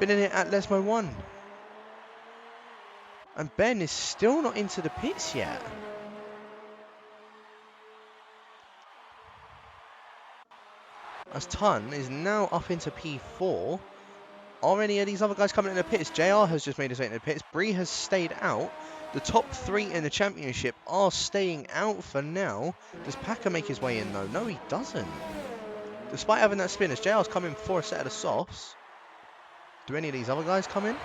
Been in it at Lesmo 1. And Ben is still not into the pits yet. As Ton is now up into P4. Are any of these other guys coming in the pits? JR has just made his way into the pits. Bree has stayed out. The top 3 in the championship are staying out for now. Does Packer make his way in though? No, he doesn't. Despite having that spin, as JR's come in for a set of the softs. Do any of these other guys come in?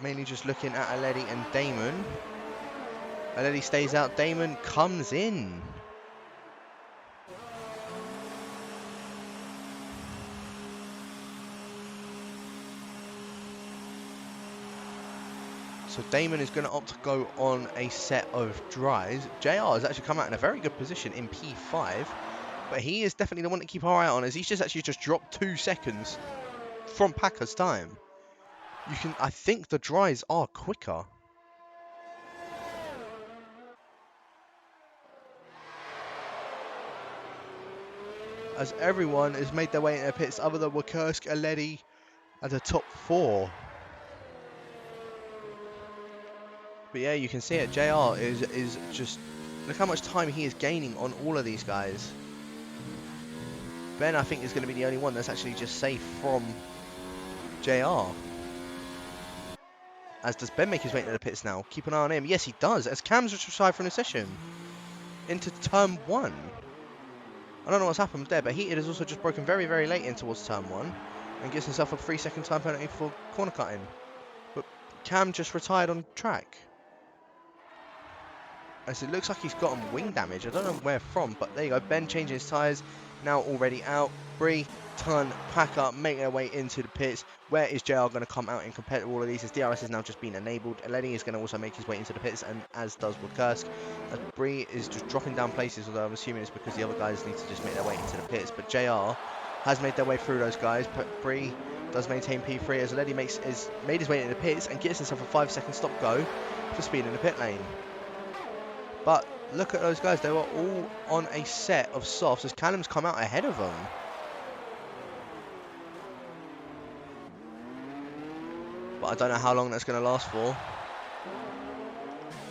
Mainly just looking at Aledi and Damon. Aledi stays out. Damon comes in. So Damon is going to opt to go on a set of dries. JR has actually come out in a very good position in P5. But he is definitely the one to keep our eye on, as he's just dropped 2 seconds from Packer's time. I think the dries are quicker. As everyone has made their way into the pits other than Wakursk, Aledi, and the top 4. But yeah, you can see it. JR is just... Look how much time he is gaining on all of these guys. Ben, I think, is going to be the only one that's actually just safe from JR. As does Ben make his way into the pits now. Keep an eye on him. Yes, he does. As Cam's just retired from the session. Into turn 1. I don't know what's happened there, but Heated has also just broken very, very late in towards turn 1. And gets himself a 3-second time penalty for corner cutting. But Cam just retired on track. As it looks like he's gotten wing damage. I don't know where from, but there you go. Ben changing his tyres. Now already out. Bree, Ton, Packer making their way into the pits. Where is JR going to come out and compare to all of these? As DRS has now just been enabled. Lenny is going to also make his way into the pits, and as does Kursk. As Bree is just dropping down places, although I'm assuming it's because the other guys need to just make their way into the pits. But JR has made their way through those guys. But Bree does maintain P3 as Lenny has made his way into the pits and gets himself a 5-second stop go for speed in the pit lane. But look at those guys, they were all on a set of softs as Callum's come out ahead of them. But I don't know how long that's going to last for.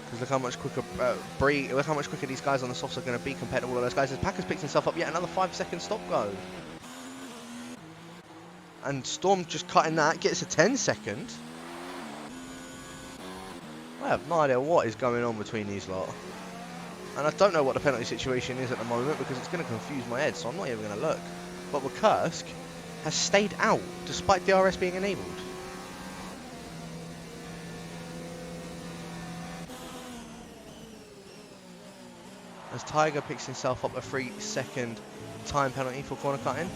Because look how much quicker look how much quicker these guys on the softs are going to be compared to all of those guys. As Packer's picked himself up yet another 5-second stop go. And Storm just cutting that, gets a 10-second. I have no idea what is going on between these lot. And I don't know what the penalty situation is at the moment because it's going to confuse my head, so I'm not even going to look. But Kursk has stayed out despite DRS being enabled. As Tiger picks himself up a 3-second time penalty for corner cutting.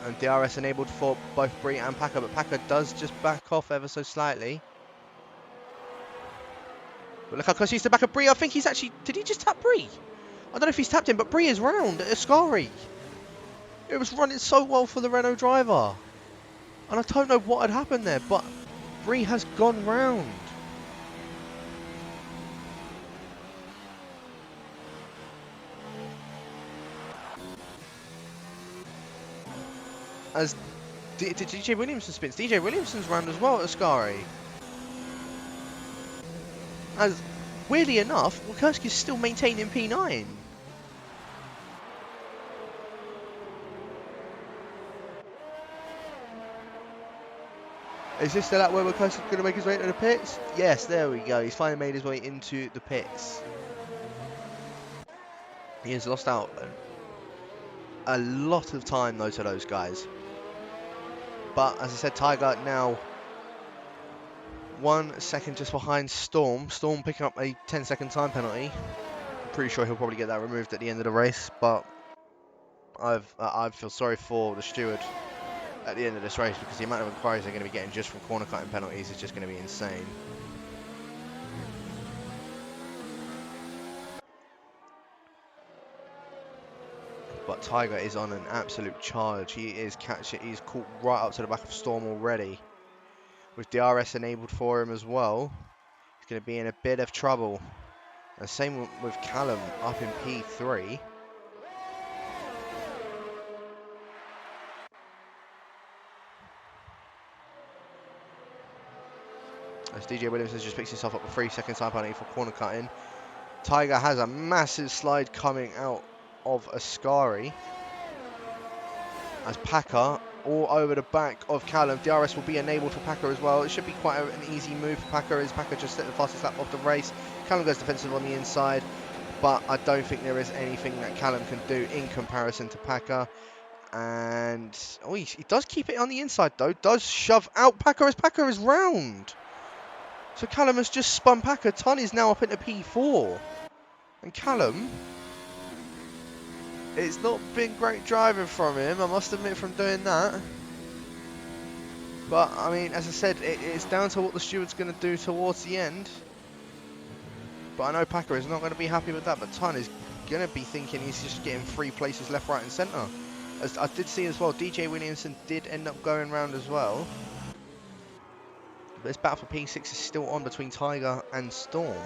And DRS enabled for both Bree and Packer, but Packer does just back off ever so slightly. But look how close he is to back up Bree. I think he's actually... Did he just tap Bree? I don't know if he's tapped him, but Bree is round at Ascari. It was running so well for the Renault driver. And I don't know what had happened there, but Bree has gone round. As DJ Williamson spins. DJ Williamson's round as well at Ascari. As, weirdly enough, Kursk is still maintaining P9. Is this the lap where Kursk is going to make his way into the pits? Yes, there we go. He's finally made his way into the pits. He has lost out a lot of time, though, to those guys. But, as I said, Tiger now 1 second just behind Storm. Storm picking up a 10-second time penalty. I'm pretty sure he'll probably get that removed at the end of the race, but I feel sorry for the steward at the end of this race because the amount of inquiries they're going to be getting just from corner cutting penalties is just going to be insane. But Tiger is on an absolute charge. He is he's caught right up to the back of Storm already. With DRS enabled for him as well, he's going to be in a bit of trouble. And same with Callum up in P3. As DJ Williams just picks himself up a 3-second time penalty for corner cutting. Tiger has a massive slide coming out of Ascari. As Packer all over the back of Callum. DRS will be enabled for Packer as well. It should be quite an easy move for Packer as Packer just set the fastest lap of the race. Callum goes defensive on the inside, but I don't think there is anything that Callum can do in comparison to Packer. And oh, he does keep it on the inside though. Does shove out Packer as Packer is round. So Callum has just spun Packer. Ton is now up into P4. And Callum, it's not been great driving from him, I must admit, from doing that. But, I mean, as I said, it's down to what the steward's going to do towards the end. But I know Packer is not going to be happy with that, but Ton is going to be thinking he's just getting 3 places left, right and centre. As I did see as well, DJ Williamson did end up going round as well. But this battle for P6 is still on between Tiger and Storm.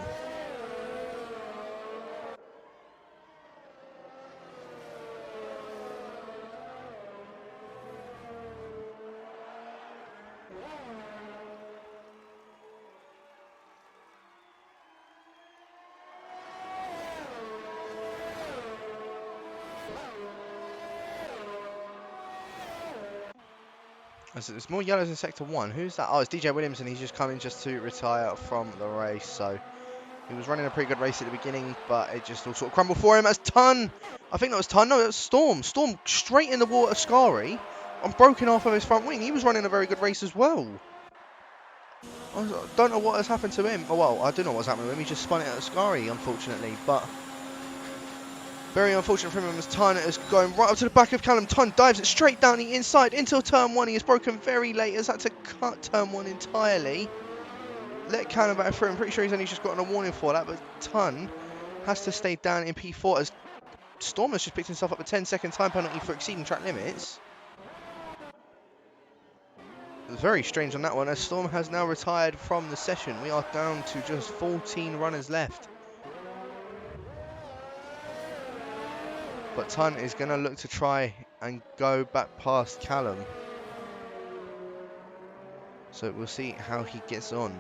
There's more yellows in Sector 1. Who's that? Oh, it's DJ Williams, and he's just coming just to retire from the race. So he was running a pretty good race at the beginning, but it just all sort of crumbled for him as Ton. I think that was Ton. No, it was Storm. Storm straight in the water, Scary, and broken off of his front wing. He was running a very good race as well. I don't know what has happened to him. Oh, well, I do know what's happened to him. He just spun it at Scary, unfortunately, but very unfortunate for him as Ton is going right up to the back of Callum. Ton dives it straight down the inside into turn 1. He is broken very late. Has had to cut turn 1 entirely. Let Callum back through. I'm pretty sure he's only just gotten a warning for that, but Ton has to stay down in P4 as Storm has just picked himself up a 10-second time penalty for exceeding track limits. It was very strange on that one as Storm has now retired from the session. We are down to just 14 runners left. But Ton is going to look to try and go back past Callum. So we'll see how he gets on.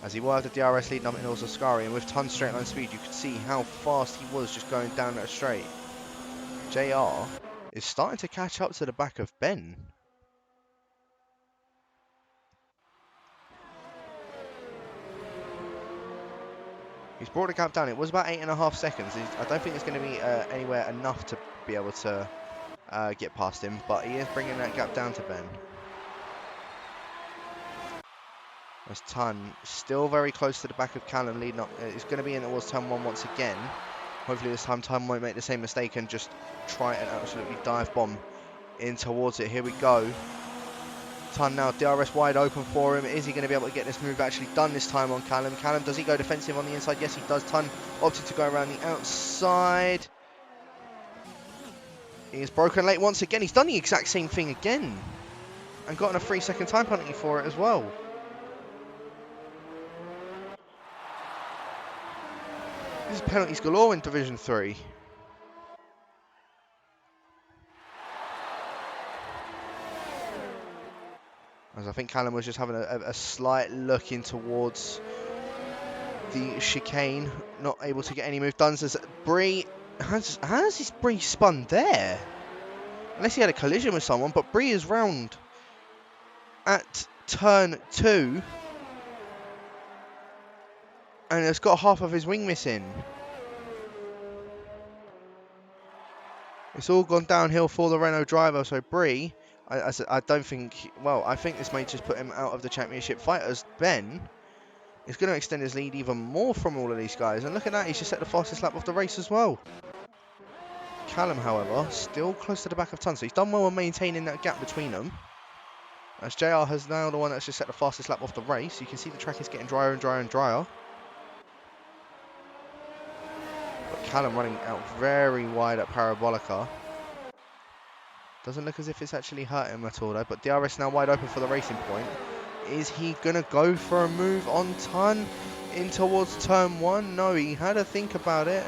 As he will have the DRS leading up in also Scary, and with Ton's straight line speed, you could see how fast he was just going down that straight. JR is starting to catch up to the back of Ben. He's brought the gap down. It was about 8.5 seconds. I don't think it's going to be anywhere enough to be able to get past him, but he is bringing that gap down to Ben. As Ton still very close to the back of Callum leading up. It's going to be in towards turn 1 once again. Hopefully this time Ton won't make the same mistake and just try and absolutely dive bomb in towards it. Here we go. Ton now, DRS wide open for him. Is he going to be able to get this move actually done this time on Callum? Callum, does he go defensive on the inside? Yes, he does. Ton opted to go around the outside. He is broken late once again. He's done the exact same thing again and gotten a 3-second time penalty for it as well. This is penalties galore in Division 3. As I think Callum was just having a slight look in towards the chicane, not able to get any move done. As Bree has his Bree spun there? Unless he had a collision with someone, but Bree is round at turn 2 and has got half of his wing missing. It's all gone downhill for the Renault driver, so Bree, I don't think, well, I think this may just put him out of the championship fight as Ben is going to extend his lead even more from all of these guys. And look at that, he's just set the fastest lap of the race as well. Callum, however, still close to the back of Ton, so he's done well on maintaining that gap between them. As JR has now the one that's just set the fastest lap of the race. You can see the track is getting drier and drier and drier. But Callum running out very wide at Parabolica. Doesn't look as if it's actually hurt him at all though, but DRS now wide open for the racing point. Is he going to go for a move on Ton in towards turn 1? No, he had to think about it,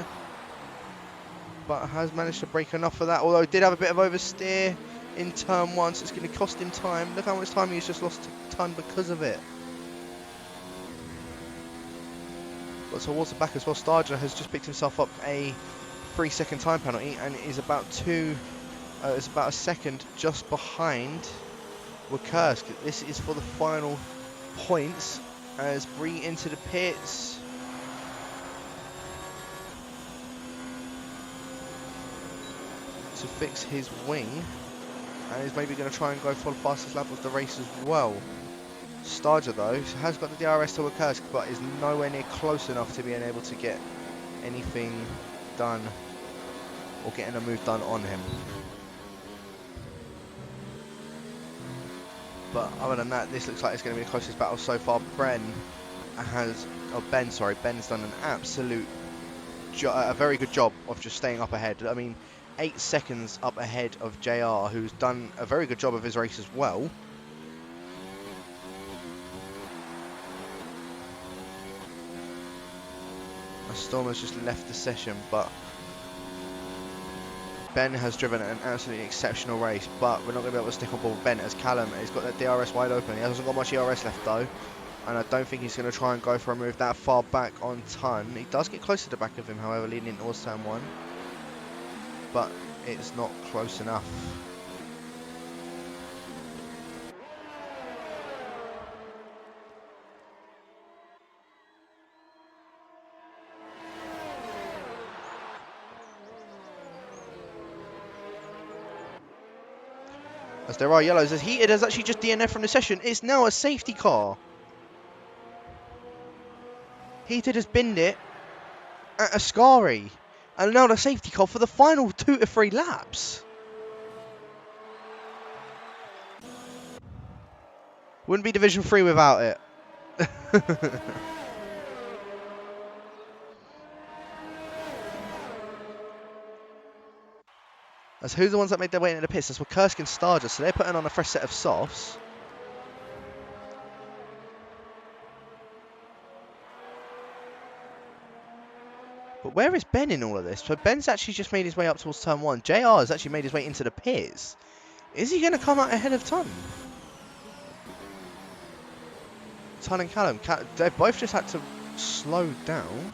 but has managed to break enough for that, although he did have a bit of oversteer in turn 1, so it's going to cost him time. Look how much time he's just lost to Ton because of it. But towards the back as well, Starger has just picked himself up a 3-second time penalty and is about it's about a second just behind Wakursk. This is for the final points as Bree into the pits. To fix his wing, and is maybe going to try and go for the fastest lap of the race as well. Starger though has got the DRS to Wakursk, but is nowhere near close enough to being able to get anything done or getting a move done on him. But other than that, this looks like it's going to be the closest battle so far. Ben's done an absolute, a very good job of just staying up ahead. I mean, 8 seconds up ahead of JR, who's done a very good job of his race as well. Storm has just left the session, but Ben has driven an absolutely exceptional race, but we're not going to be able to stick on board with Ben as Callum has got that DRS wide open. He hasn't got much ERS left though, and I don't think he's going to try and go for a move that far back on Ton. He does get close to the back of him, however, leading into towards turn 1, but it's not close enough. As there are yellows, as Heated has actually just DNF from the session. It's now a safety car. Heated has binned it at Ascari. And now the safety car for the final 2 to 3 laps. Wouldn't be Division 3 without it. As who's the ones that made their way into the pits? That's Kursk and Starger, so they're putting on a fresh set of softs. But where is Ben in all of this? So Ben's actually just made his way up towards turn 1. JR has actually made his way into the pits. Is he going to come out ahead of Ton? Ton and Callum, they've both just had to slow down.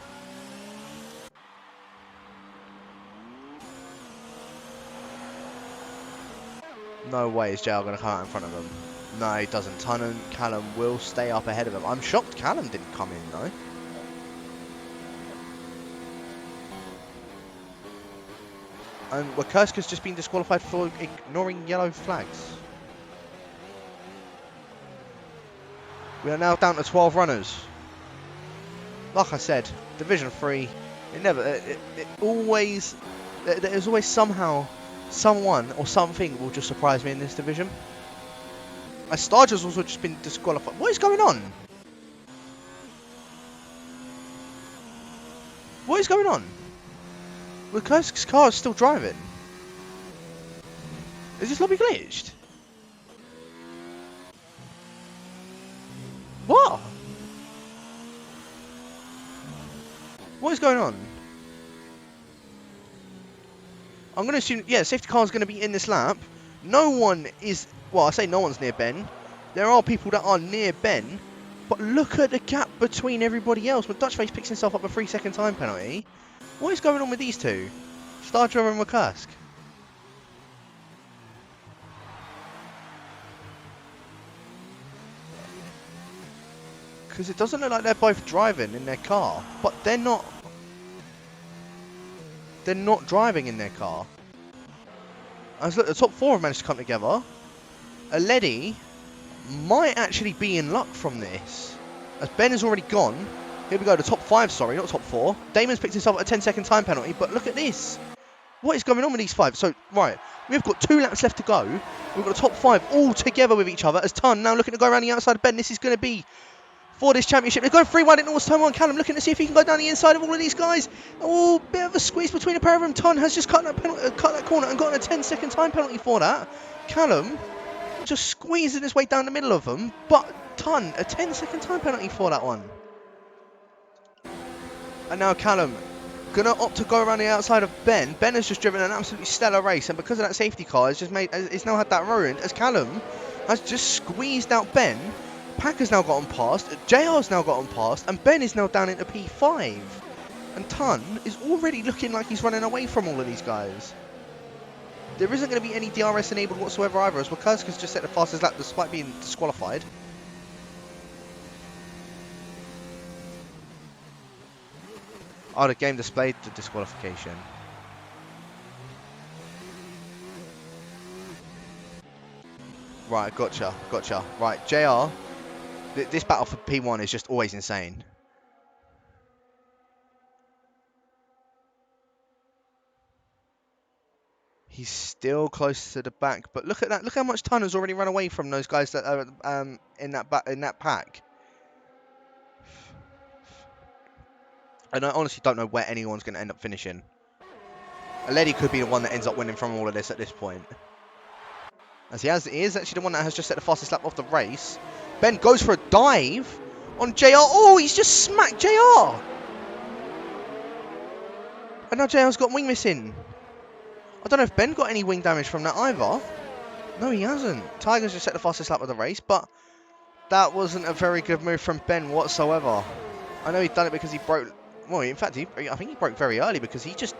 No way is JR going to come out in front of them. No, he doesn't. Ton and Callum will stay up ahead of him. I'm shocked Callum didn't come in, though. And Wakurska's just been disqualified for ignoring yellow flags. We are now down to 12 runners. Like I said, Division 3, there's always somehow someone or something will just surprise me in this division. Starger's also just been disqualified. What is going on? What is going on? Wakurska's car is still driving. Is this lobby glitched? What? What is going on? I'm going to assume, yeah, safety car is going to be in this lap. No one is, well, I say no one's near Ben. There are people that are near Ben. But look at the gap between everybody else. When Dutchface picks himself up a 3-second time penalty. What is going on with these two? Starger and Wakursk. Because it doesn't look like they're both driving in their car. But they're not. They're not driving in their car. As look, the top 4 have managed to come together. Aledi might actually be in luck from this. As Ben has already gone. Here we go, the top 5, sorry, not top 4. Damon's picked himself at a 10-second time penalty, but look at this. What is going on with these 5? So, right, we've got 2 laps left to go. We've got the top 5 all together with each other. As Ton now looking to go around the outside of Ben. This is going to be for this championship. They're going 3 wide in towards turn 1. Callum looking to see if he can go down the inside of all of these guys. Oh, bit of a squeeze between a pair of them. Ton has just cut that corner and gotten a 10-second time penalty for that. Callum just squeezing his way down the middle of them, but Ton, a 10-second time penalty for that one. And now Callum gonna opt to go around the outside of Ben. Ben has just driven an absolutely stellar race, and because of that safety car, it's now had that ruined. As Callum has just squeezed out Ben. Pack has now gotten past. JR's now gotten past, and Ben is now down into P5. And Ton is already looking like he's running away from all of these guys. There isn't going to be any DRS enabled whatsoever either, as Wakurska's just set the fastest lap despite being disqualified. Oh, the game displayed the disqualification. Right, gotcha. Right, JR, this battle for P1 is just always insane. He's still close to the back, but look at that. Look how much Ton has already run away from those guys that are in that pack. And I honestly don't know where anyone's going to end up finishing. Aledi could be the one that ends up winning from all of this at this point. As he is actually the one that has just set the fastest lap of the race. Ben goes for a dive on JR. Oh, he's just smacked JR. And now JR's got wing missing. I don't know if Ben got any wing damage from that either. No, he hasn't. Tiger's just set the fastest lap of the race, but that wasn't a very good move from Ben whatsoever. I know he'd done it because he broke. Well, in fact, I think he broke very early because he just...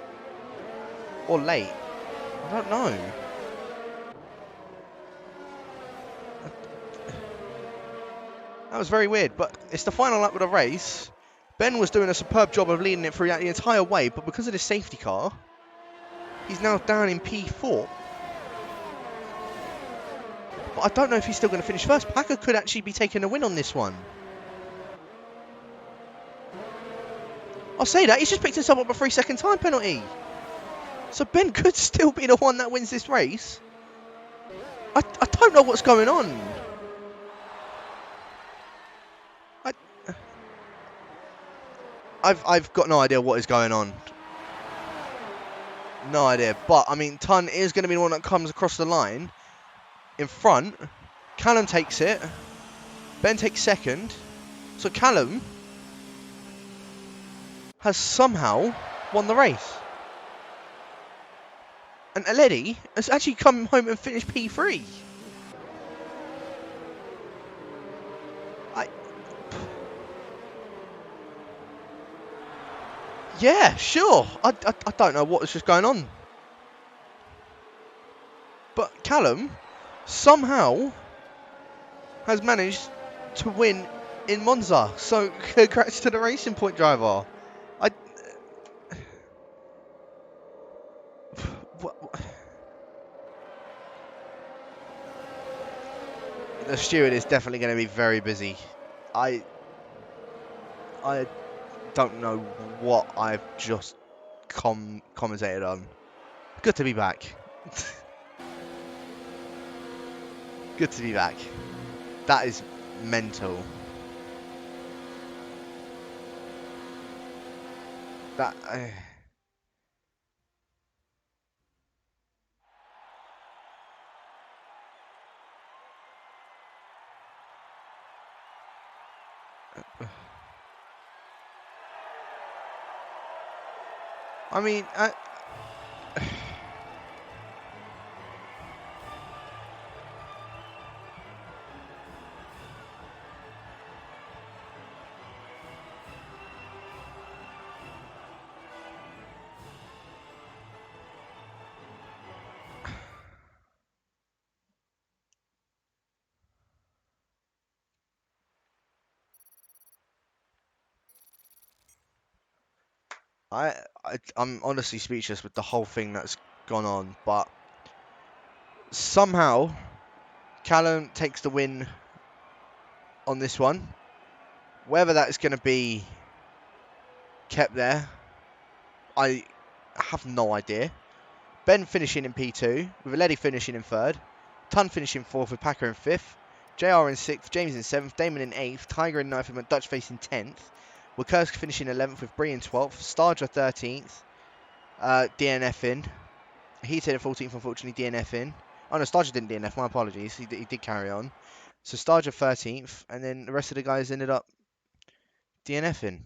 Or late. I don't know. That was very weird, but it's the final lap of the race. Ben was doing a superb job of leading it through the entire way, but because of this safety car, he's now down in P4. But I don't know if he's still going to finish first. Packer could actually be taking a win on this one. I'll say that. He's just picked himself up a 3-second time penalty. So Ben could still be the one that wins this race. I don't know what's going on. I've got no idea what is going on. No idea. But, I mean, Ton is going to be the one that comes across the line in front. Callum takes it. Ben takes second. So Callum has somehow won the race. And Aledi has actually come home and finished P3. Yeah, sure. I don't know what is just going on. But Callum somehow has managed to win in Monza. So congrats to the Racing Point driver. The steward is definitely going to be very busy. I don't know what I've just commentated on. Good to be back. Good to be back. That is mental. That. I mean, I'm honestly speechless with the whole thing that's gone on, but somehow Callum takes the win on this one. Whether that's going to be kept there, I have no idea. Ben finishing in P2, with Aledi finishing in 3rd, Ton finishing 4th with Packer in 5th, JR in 6th, James in 7th, Damon in 8th, Tiger in 9th and Dutch Face in 10th, Wakursk finishing 11th with Bree in 12th, Starger 13th, DNF in, Heated in 14th, unfortunately DNF in. Oh no, Starger didn't DNF, my apologies, he did carry on. So Starger 13th, and then the rest of the guys ended up DNFing.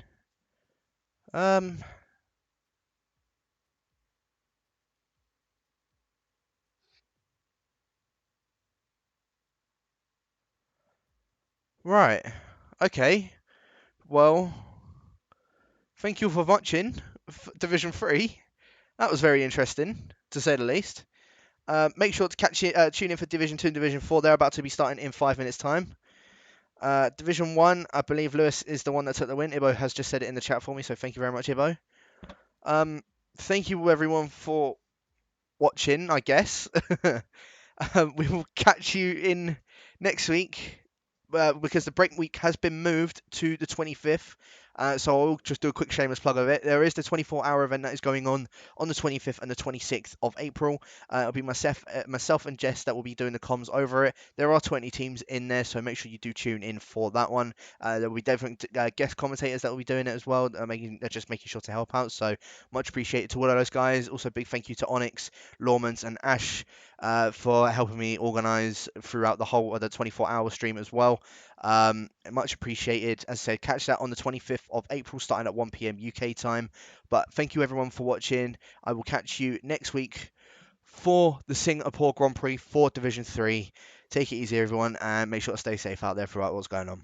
Right. Okay. Well, thank you for watching Division 3. That was very interesting, to say the least. Make sure to tune in for Division 2 and Division 4. They're about to be starting in 5 minutes' time. Division 1, I believe Lewis is the one that took the win. Ibo has just said it in the chat for me, so thank you very much, Ibo. Thank you, everyone, for watching, I guess. We will catch you in next week because the break week has been moved to the 25th. So I'll just do a quick shameless plug of it. There is the 24-hour event that is going on the 25th and the 26th of April. It'll be myself and Jess that will be doing the comms over it. There are 20 teams in there, so make sure you do tune in for that one. There will be different guest commentators that will be doing it as well, just making sure to help out. So much appreciated to all of those guys. Also, big thank you to Onyx, Lawmans, and Ash for helping me organise throughout the whole of the 24-hour stream as well. Much appreciated. As I said, catch that on the 25th of April starting at 1 p.m. UK time. But thank you everyone for watching. I will catch you next week for the Singapore Grand Prix for Division 3. Take it easy everyone and make sure to stay safe out there throughout what's going on.